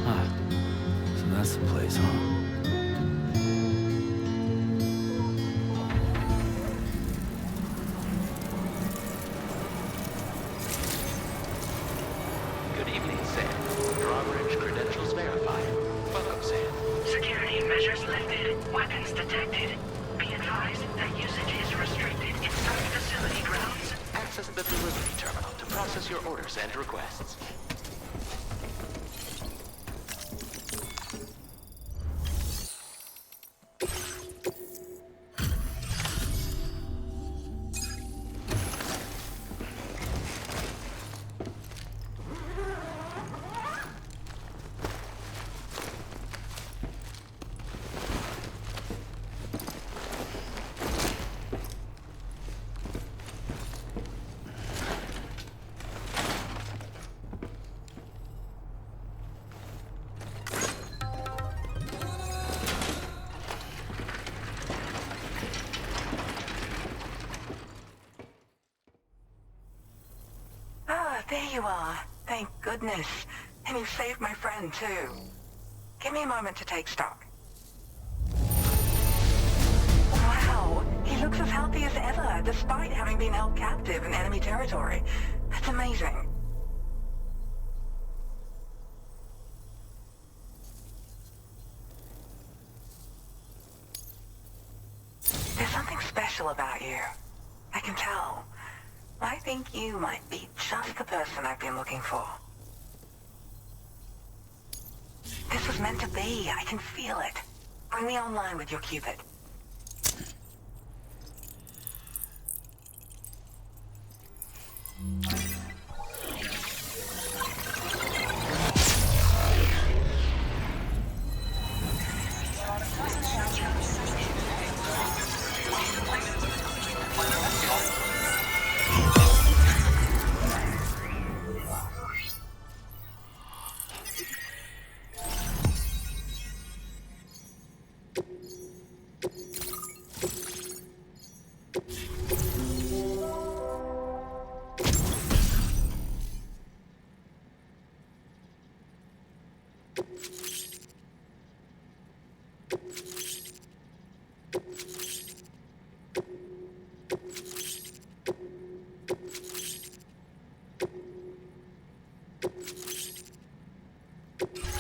Ah, so that's the place, huh? Good evening, Sam. Drawbridge credentials verified. Welcome, Sam. Security measures lifted. Weapons detected. Be advised that usage is restricted inside facility grounds. Access the delivery terminal to process your orders and requests. There you are. Thank goodness. And you saved my friend, too. Give me a moment to take stock. Wow, he looks as healthy as ever, despite having been held captive in enemy territory. That's amazing. There's something special about you. I can tell. I think you might be just the person I've been looking for. This was meant to be. I can feel it. Bring me online with your Cupid.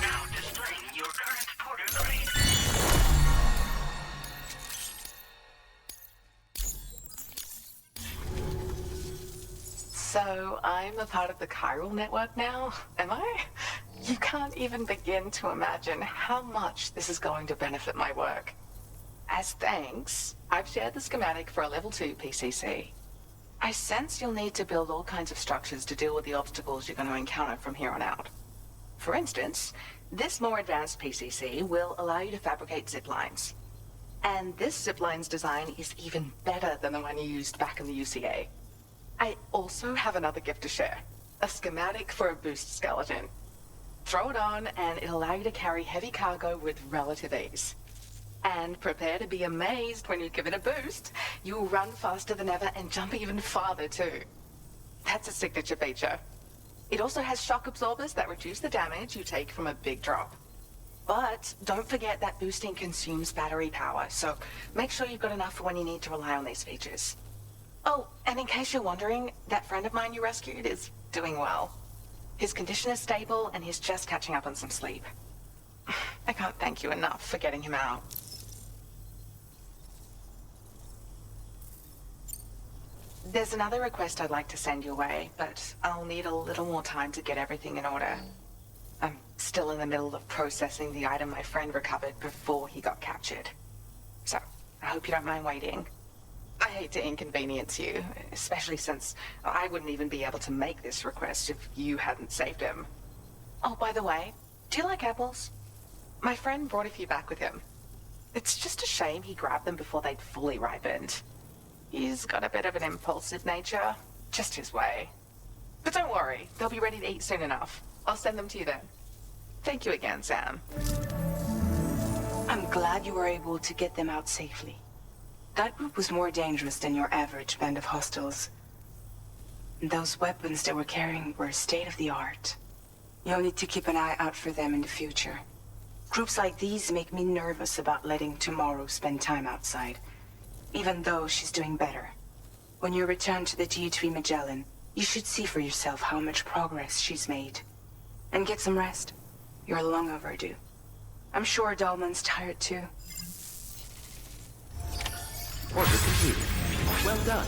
Now displaying your current porter grade. So, I'm a part of the chiral network now, am I? You can't even begin to imagine how much this is going to benefit my work. As thanks, I've shared the schematic for a level 2 PCC. I sense you'll need to build all kinds of structures to deal with the obstacles you're going to encounter from here on out. For instance, this more advanced PCC will allow you to fabricate zip lines. And this zipline's design is even better than the one you used back in the UCA. I also have another gift to share. A schematic for a boost skeleton. Throw it on and it'll allow you to carry heavy cargo with relative ease. And prepare to be amazed when you give it a boost. You'll run faster than ever and jump even farther too. That's a signature feature. It also has shock absorbers that reduce the damage you take from a big drop. But don't forget that boosting consumes battery power, so make sure you've got enough for when you need to rely on these features. Oh, and in case you're wondering, that friend of mine you rescued is doing well. His condition is stable and he's just catching up on some sleep. I can't thank you enough for getting him out. There's another request I'd like to send your way, but I'll need a little more time to get everything in order. I'm still in the middle of processing the item my friend recovered before he got captured. So, I hope you don't mind waiting. I hate to inconvenience you, especially since I wouldn't even be able to make this request if you hadn't saved him. Oh, by the way, do you like apples? My friend brought a few back with him. It's just a shame he grabbed them before they'd fully ripened. He's got a bit of an impulsive nature, just his way. But don't worry, they'll be ready to eat soon enough. I'll send them to you then. Thank you again, Sam. I'm glad you were able to get them out safely. That group was more dangerous than your average band of hostiles. Those weapons they were carrying were state-of-the-art. You'll need to keep an eye out for them in the future. Groups like these make me nervous about letting Tomorrow spend time outside, even though she's doing better. When you return to the DHV Magellan, you should see for yourself how much progress she's made. And get some rest. You're long overdue. I'm sure Dahlman's tired too. Order completed. Well done.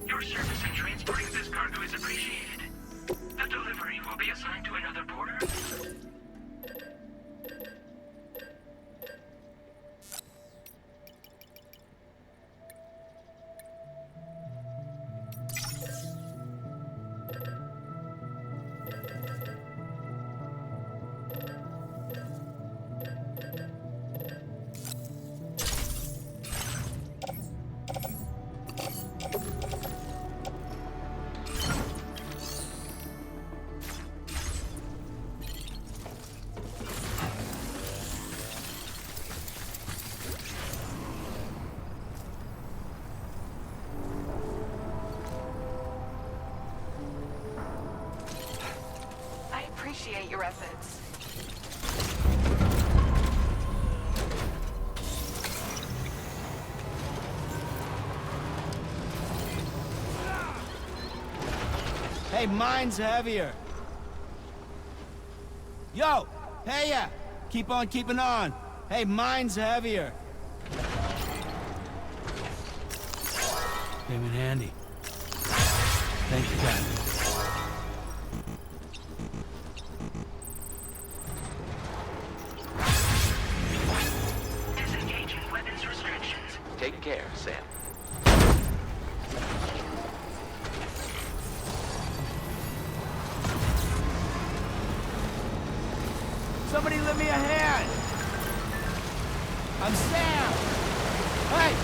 Your service in transporting this cargo is appreciated. The delivery will be assigned to another porter. I appreciate your efforts. Hey, mine's heavier. Yo! Hey ya! Keep on keeping on. Hey, mine's heavier. Came in handy. Thank you, guys. Disengaging weapons restrictions. Take care, Sam. Somebody lend me a hand! I'm Sam! Hey!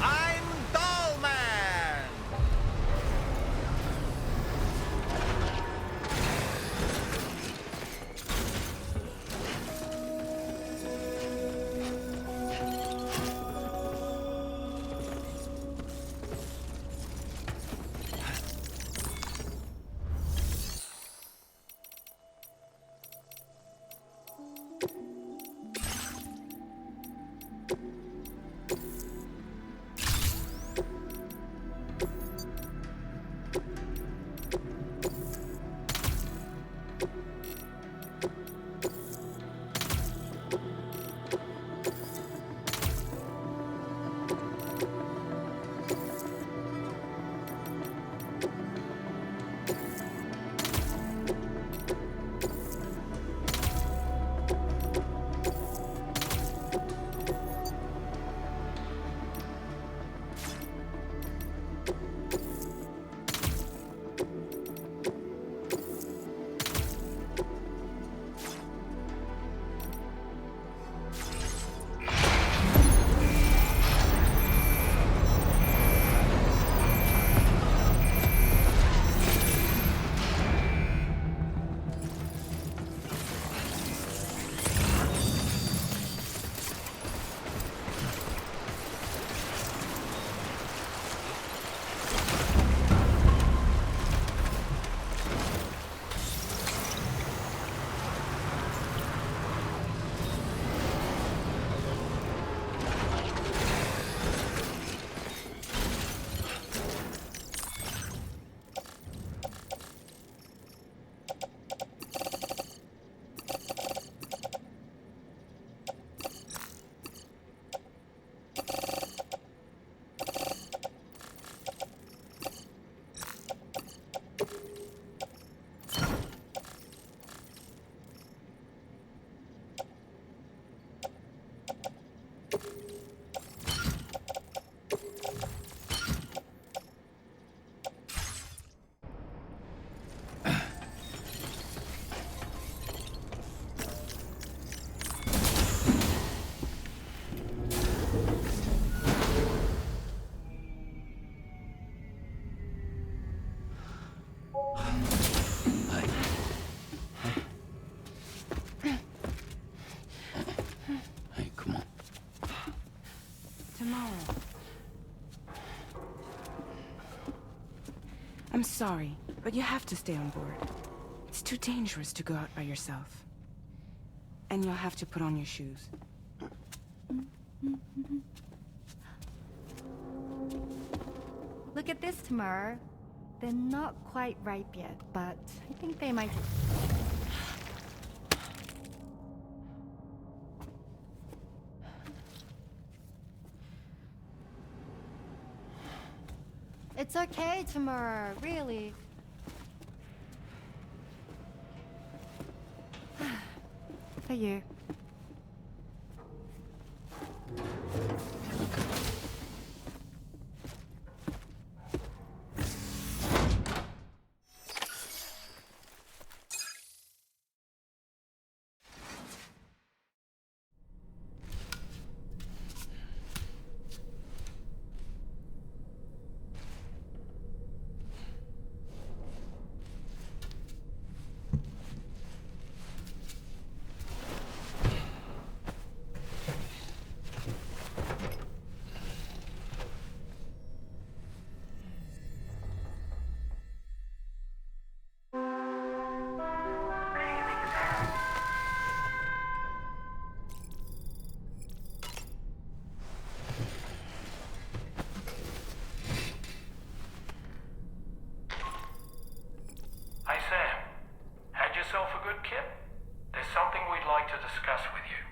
I'm Dollman! I'm sorry, but you have to stay on board. It's too dangerous to go out by yourself. And you'll have to put on your shoes. Look at this, Tamara. They're not quite ripe yet, but I think they might... It's okay, Tamara, really. For you. Hey Sam, had yourself a good kip? There's something we'd like to discuss with you.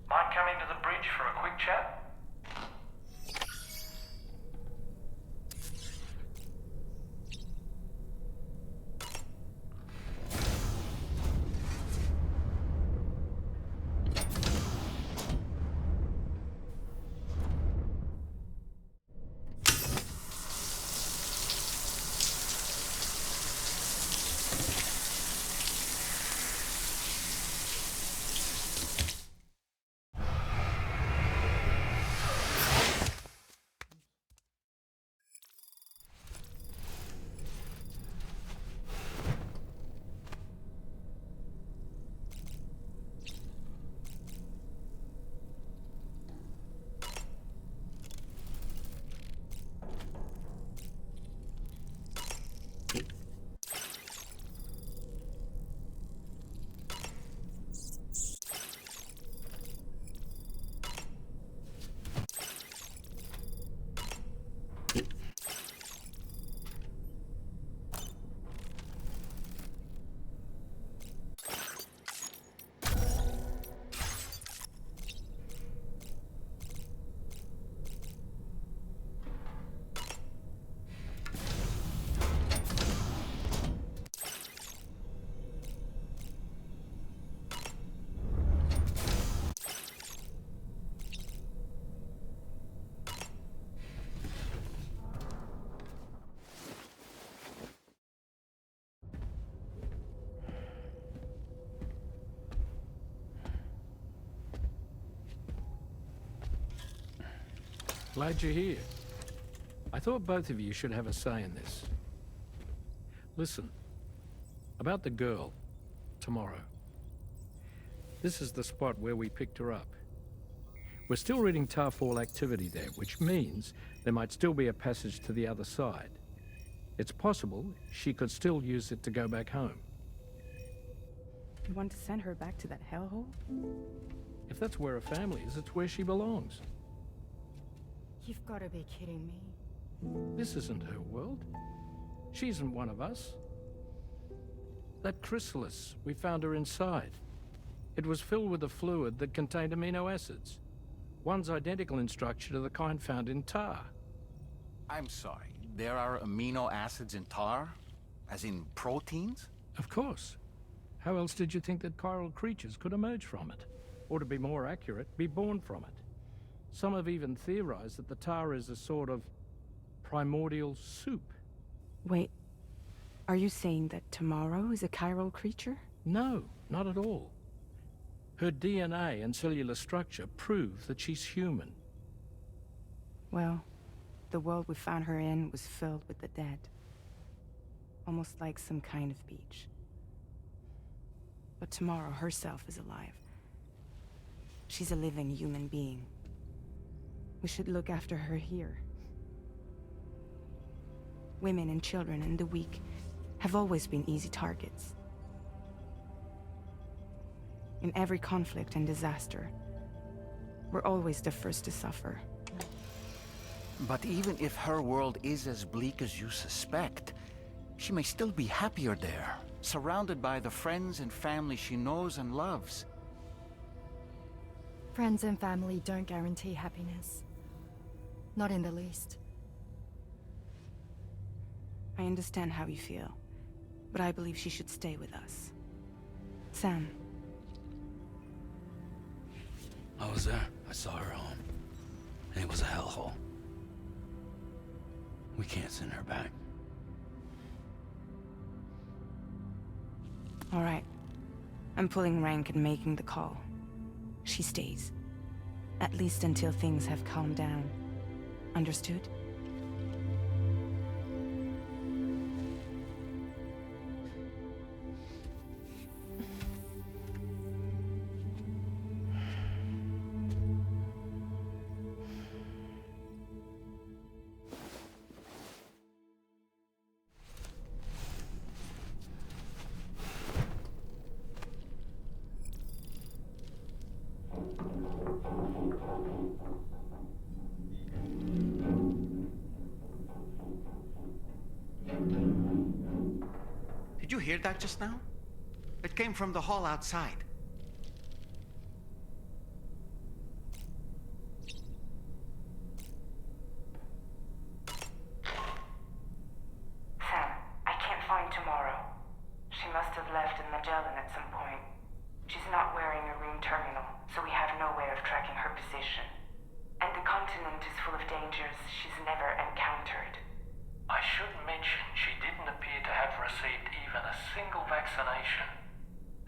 Mind coming to the bridge for a quick chat? Glad you're here. I thought both of you should have a say in this. Listen, about the girl, tomorrow. This is the spot where we picked her up. We're still reading Tarfall activity there, which means there might still be a passage to the other side. It's possible she could still use it to go back home. You want to send her back to that hellhole? If that's where her family is, it's where she belongs. You've got to be kidding me. This isn't her world. She isn't one of us. That chrysalis, we found her inside. It was filled with a fluid that contained amino acids. One's identical in structure to the kind found in tar. I'm sorry, there are amino acids in tar? As in proteins? Of course. How else did you think that chiral creatures could emerge from it? Or to be more accurate, be born from it? Some have even theorized that the tar is a sort of primordial soup. Wait, are you saying that tomorrow is a chiral creature? No, not at all. Her DNA and cellular structure prove that she's human. Well, the world we found her in was filled with the dead. Almost like some kind of beach. But tomorrow herself is alive. She's a living human being. We should look after her here. Women and children and the weak have always been easy targets. In every conflict and disaster, we're always the first to suffer. But even if her world is as bleak as you suspect, she may still be happier there, surrounded by the friends and family she knows and loves. Friends and family don't guarantee happiness. Not in the least. I understand how you feel, but I believe she should stay with us. Sam. I was there. I saw her home. And it was a hellhole. We can't send her back. All right. I'm pulling rank and making the call. She stays. At least until things have calmed down. Understood? Did you hear that just now? It came from the hall outside. Sam, I can't find Tomorrow. She must have left in Magellan at some point. She's not wearing a room terminal, so we have no way of tracking her position. And the continent is full of dangers she's never encountered. I should mention she didn't appear to have received even a single vaccination.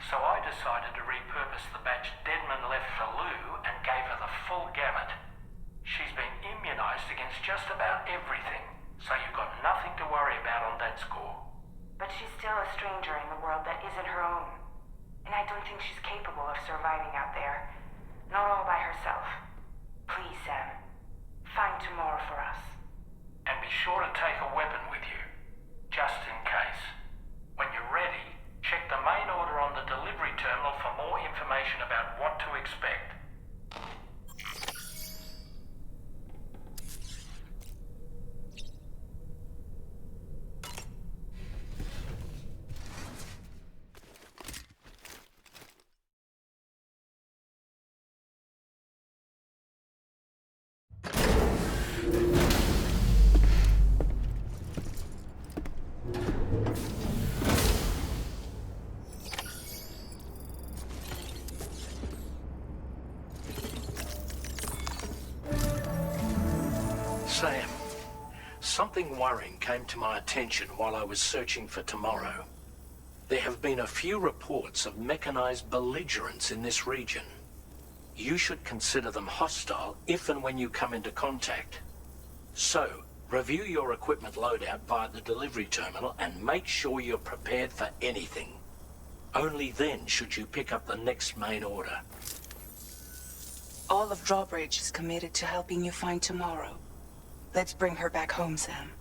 So I decided to repurpose the batch Deadman left for Lou and gave her the full gamut. She's been immunized against just about everything, so you've got nothing to worry about on that score. But she's still a stranger in the world that isn't her own. And I don't think she's capable of surviving out there. Not all by herself. Please, Sam. Find Tomorrow for us. And be sure to take a weapon with you, just in case. When you're ready, check the main order on the delivery terminal for more information about what to expect. Sam, something worrying came to my attention while I was searching for Tomorrow. There have been a few reports of mechanized belligerents in this region. You should consider them hostile if and when you come into contact. So, review your equipment loadout via the delivery terminal and make sure you're prepared for anything. Only then should you pick up the next main order. All of Drawbridge is committed to helping you find Tomorrow. Let's bring her back home, Sam.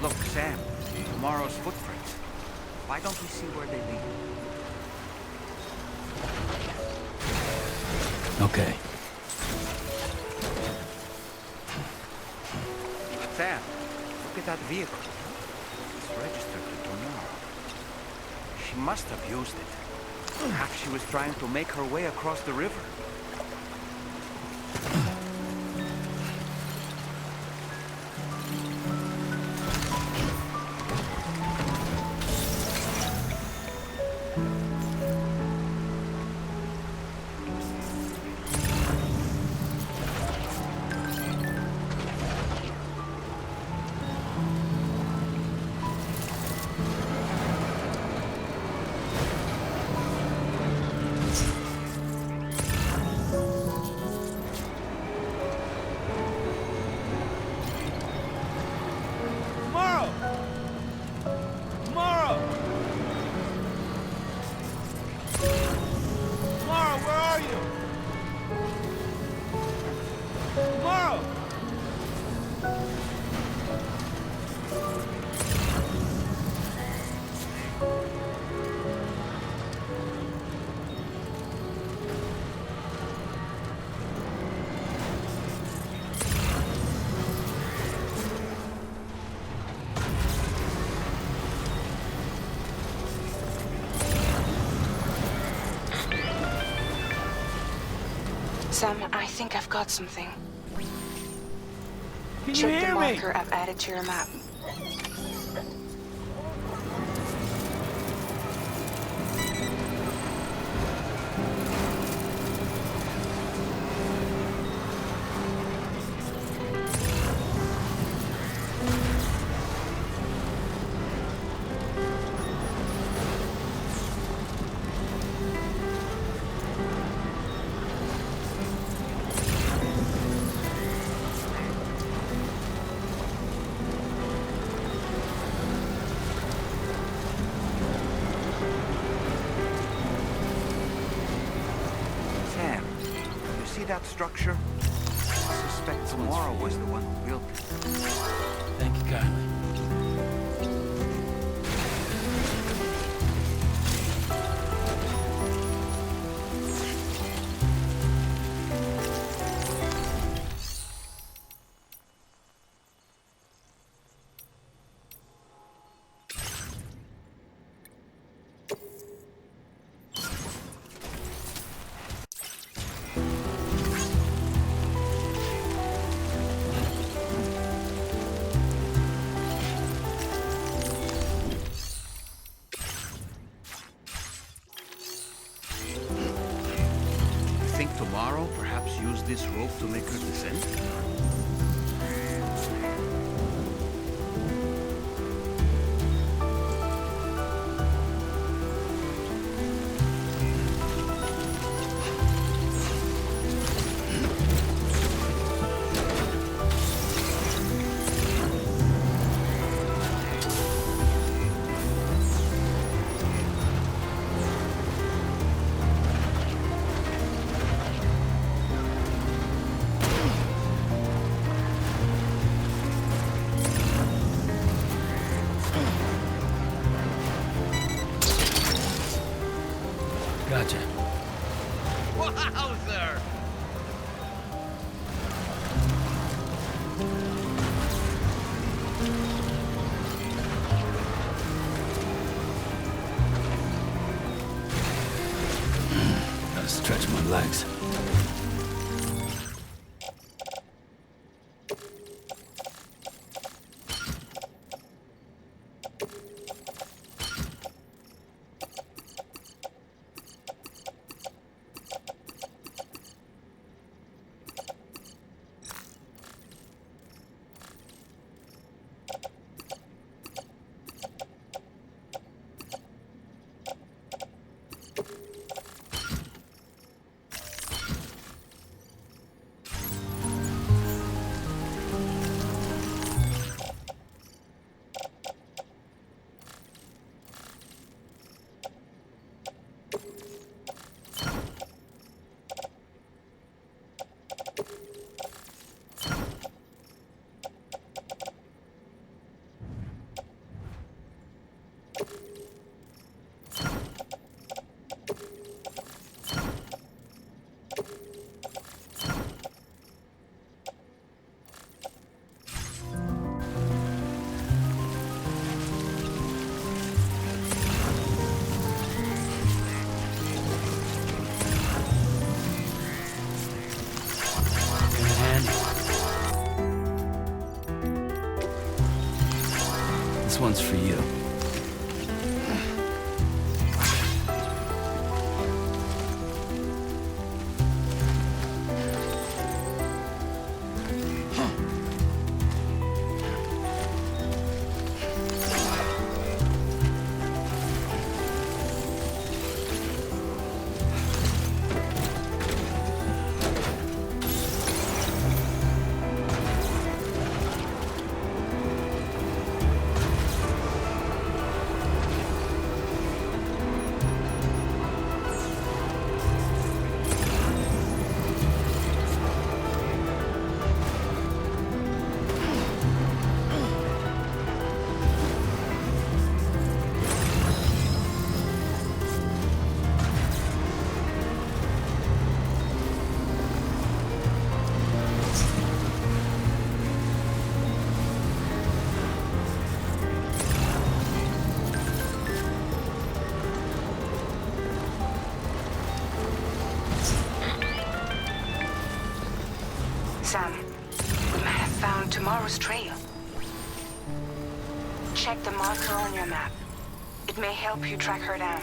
Look, Sam, Tomorrow's footprints. Why don't we see where they lead? Okay. Sam, look at that vehicle. It's registered to Tomorrow. She must have used it. Perhaps she was trying to make her way across the river. Sam, I think I've got something. Can you Check hear the me? marker I've added to your map. Sam, you see that structure? I suspect tomorrow was the one who built it. Thank you kindly. Think tomorrow perhaps use this rope to make her descend? Gotcha. Wowzer! Gotta stretch my legs. This one's for you. tomorrow's trail. Check the marker on your map. It may help you track her down.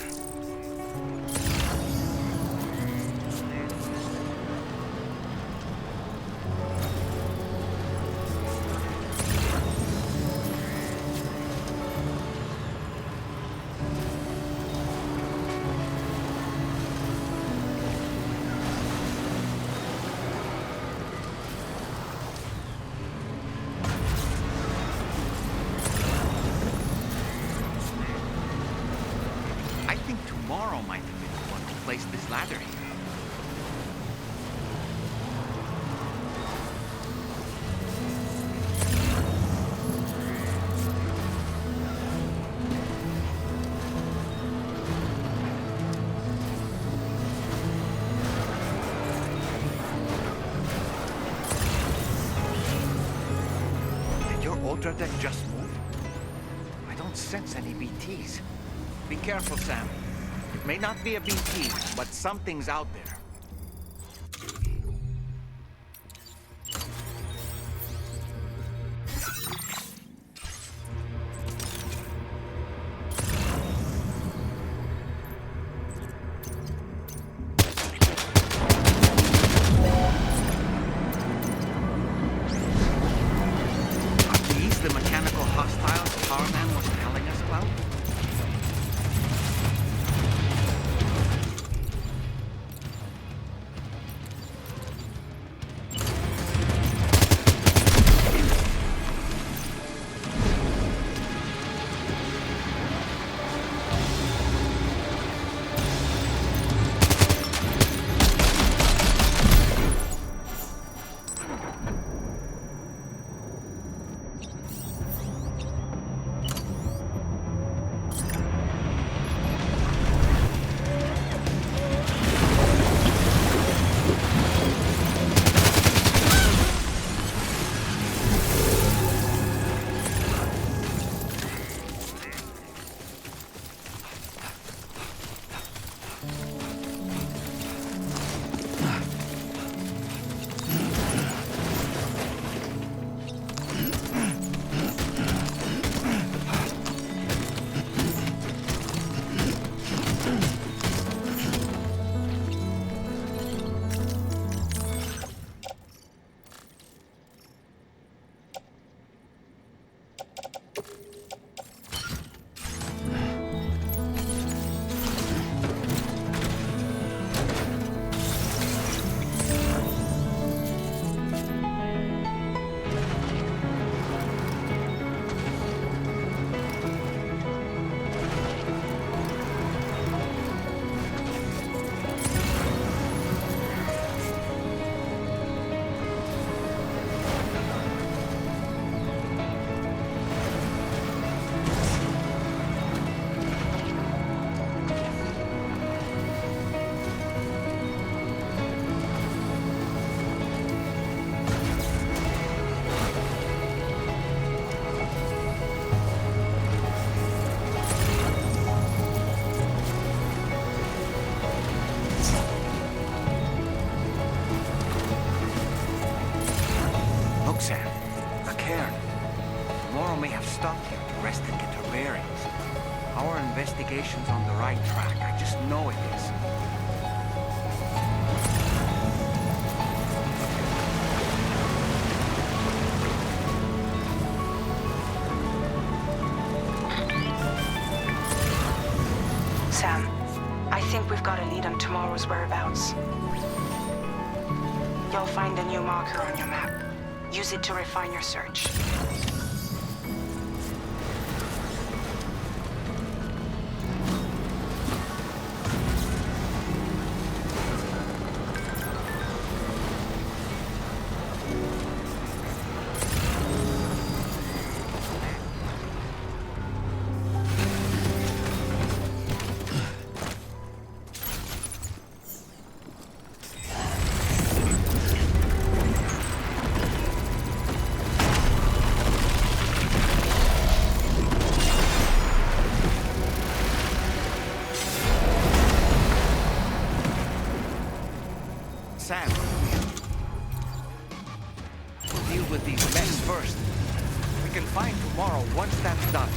Tomorrow might have been the one who placed this ladder here. Did your Ultra deck just move? I don't sense any BTs. Be careful, Sam. It may not be a BT, but something's out there. Are these the mechanical hostiles Powerman was telling us about? Investigation's on the right track. I just know it is. Sam, I think we've got a lead on tomorrow's whereabouts. You'll find a new marker on your map. Use it to refine your search. Sam, what do you with these mechs first. We can find tomorrow once that's done.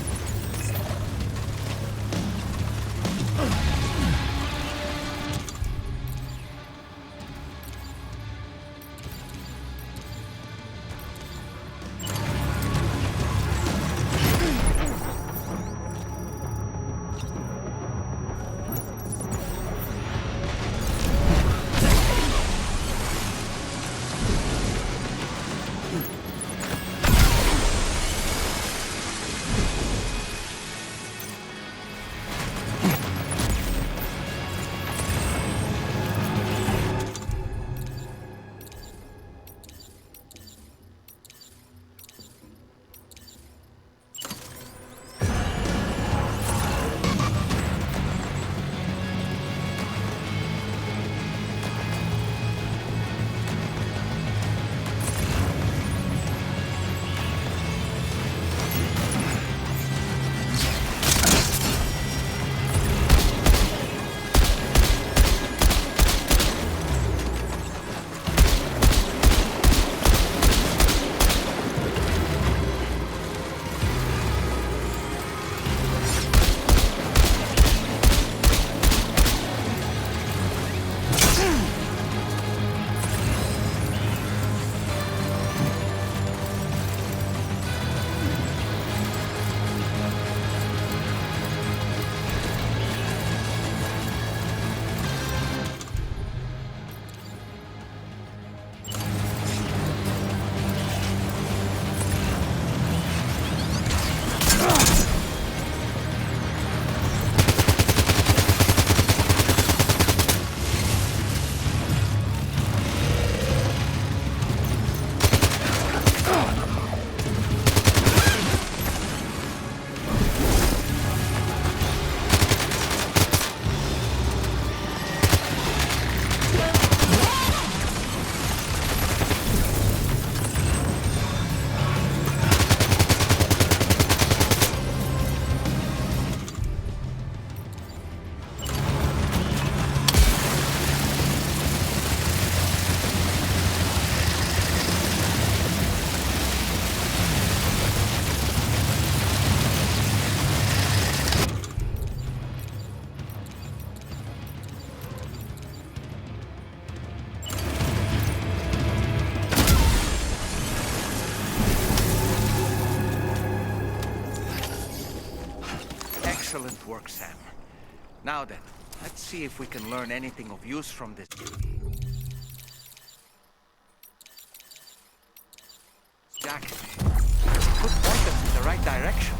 Excellent work, Sam. Now then, let's see if we can learn anything of use from this. Jack, could point us in the right direction.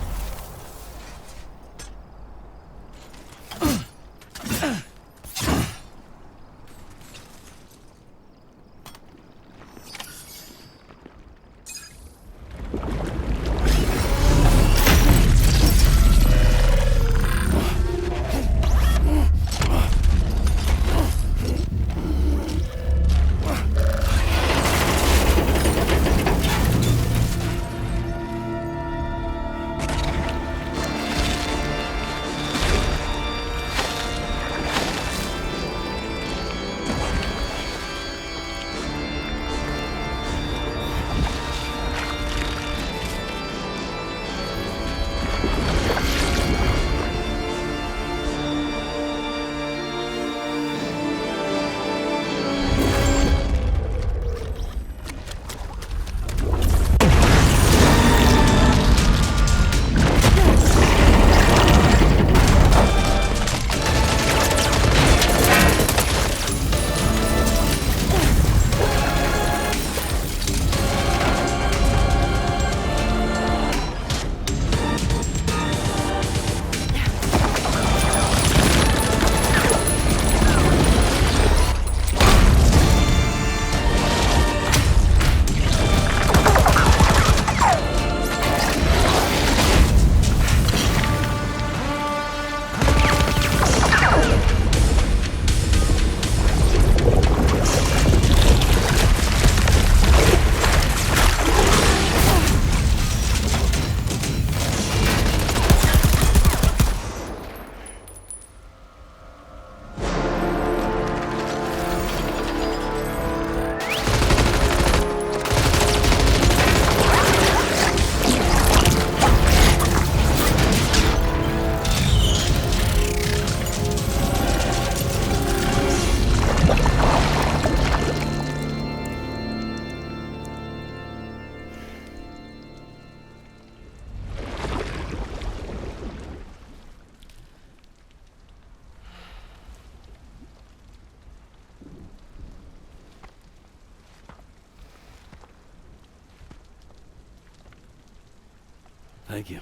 Thank you.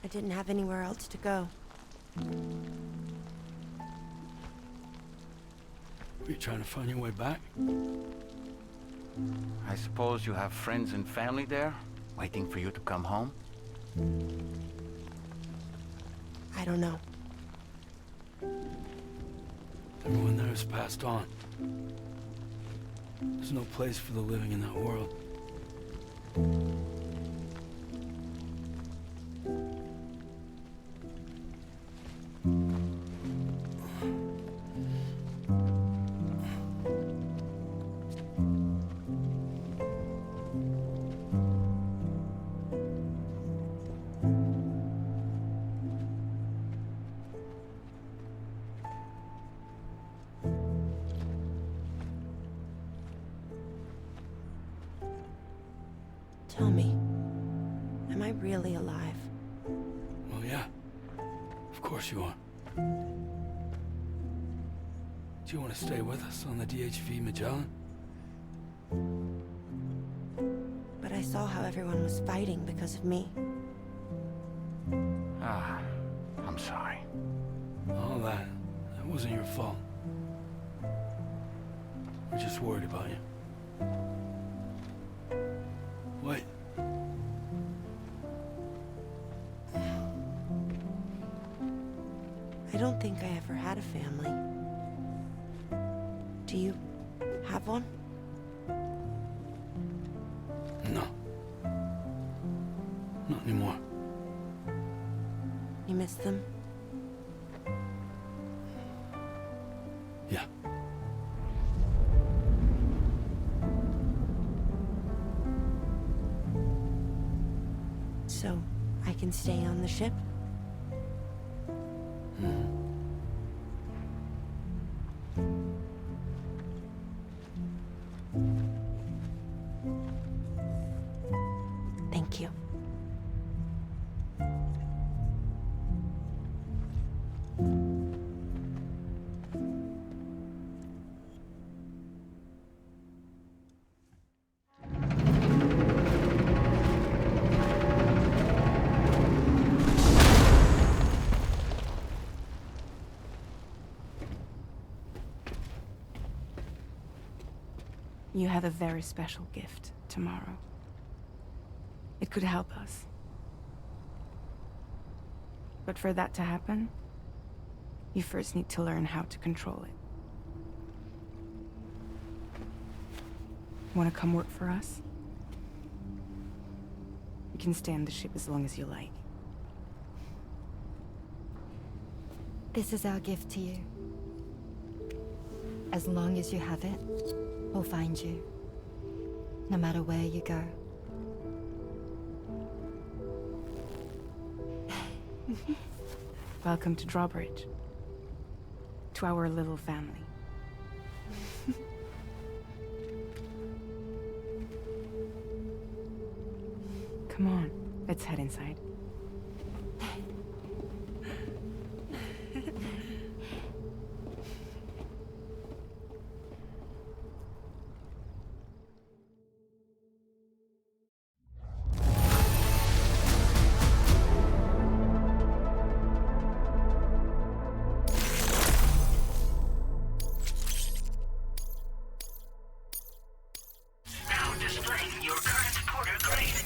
I didn't have anywhere else to go. Were you trying to find your way back? I suppose you have friends and family there, waiting for you to come home? I don't know. Everyone there has passed on. There's no place for the living in that world. Tell me, am I really alive? Well, yeah. Of course you are. Do you want to stay with us on the DHV Magellan? But I saw how everyone was fighting because of me. Ah, I'm sorry. All that wasn't your fault. We're just worried about you. Wait. I don't think I ever had a family. Do you have one? No. Not anymore. You miss them? Yeah. So, I can stay on the ship? Thank you. You have a very special gift tomorrow. It could help us. But for that to happen, you first need to learn how to control it. Want to come work for us? You can stay on the ship as long as you like. This is our gift to you. As long as you have it, we'll find you. No matter where you go. Welcome to Drawbridge. To our little family. Come on, let's head inside. Now displaying your current porter grade.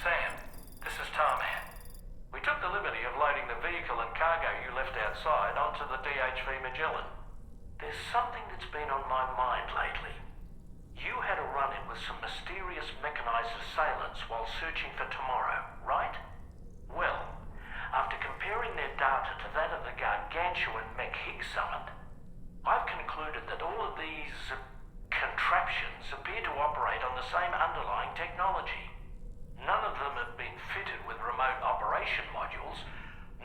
Sam, this is Tommy. We took the liberty of loading the vehicle and cargo you left outside onto the DHV Magellan. There's something that's been on my mind lately. You had a run-in with some mysterious mechanized assailants while searching for tomorrow, right? Well, gargantuan mech Higgs summoned, I've concluded that all of these contraptions appear to operate on the same underlying technology. None of them have been fitted with remote operation modules,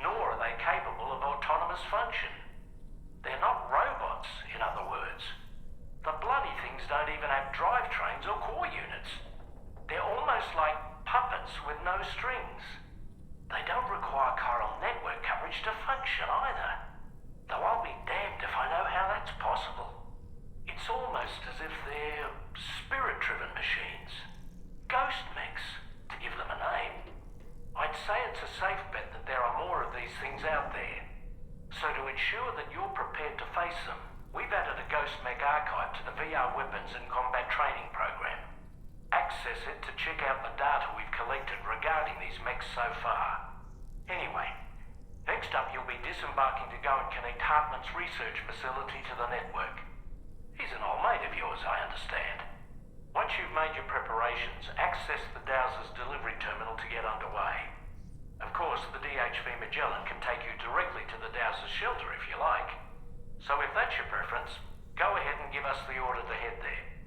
nor are they capable of autonomous function. They're not robots, in other words. The bloody things don't even have drivetrains or core units. They're almost like puppets with no strings. They don't require chiral network coverage to function either. Though I'll be damned if I know how that's possible. It's almost as if they're spirit-driven machines. Ghost mechs, to give them a name. I'd say it's a safe bet that there are more of these things out there. So to ensure that you're prepared to face them, we've added a Ghost Mech archive to the VR weapons and combat training program. Access it to check out the data we've collected regarding these mechs so far. Anyway, next up you'll be disembarking to go and connect Hartman's research facility to the network. He's an old mate of yours, I understand. Once you've made your preparations, access the Dowser's delivery terminal to get underway. Of course, the DHV Magellan can take you directly to the Dowser's shelter if you like. So if that's your preference, go ahead and give us the order to head there.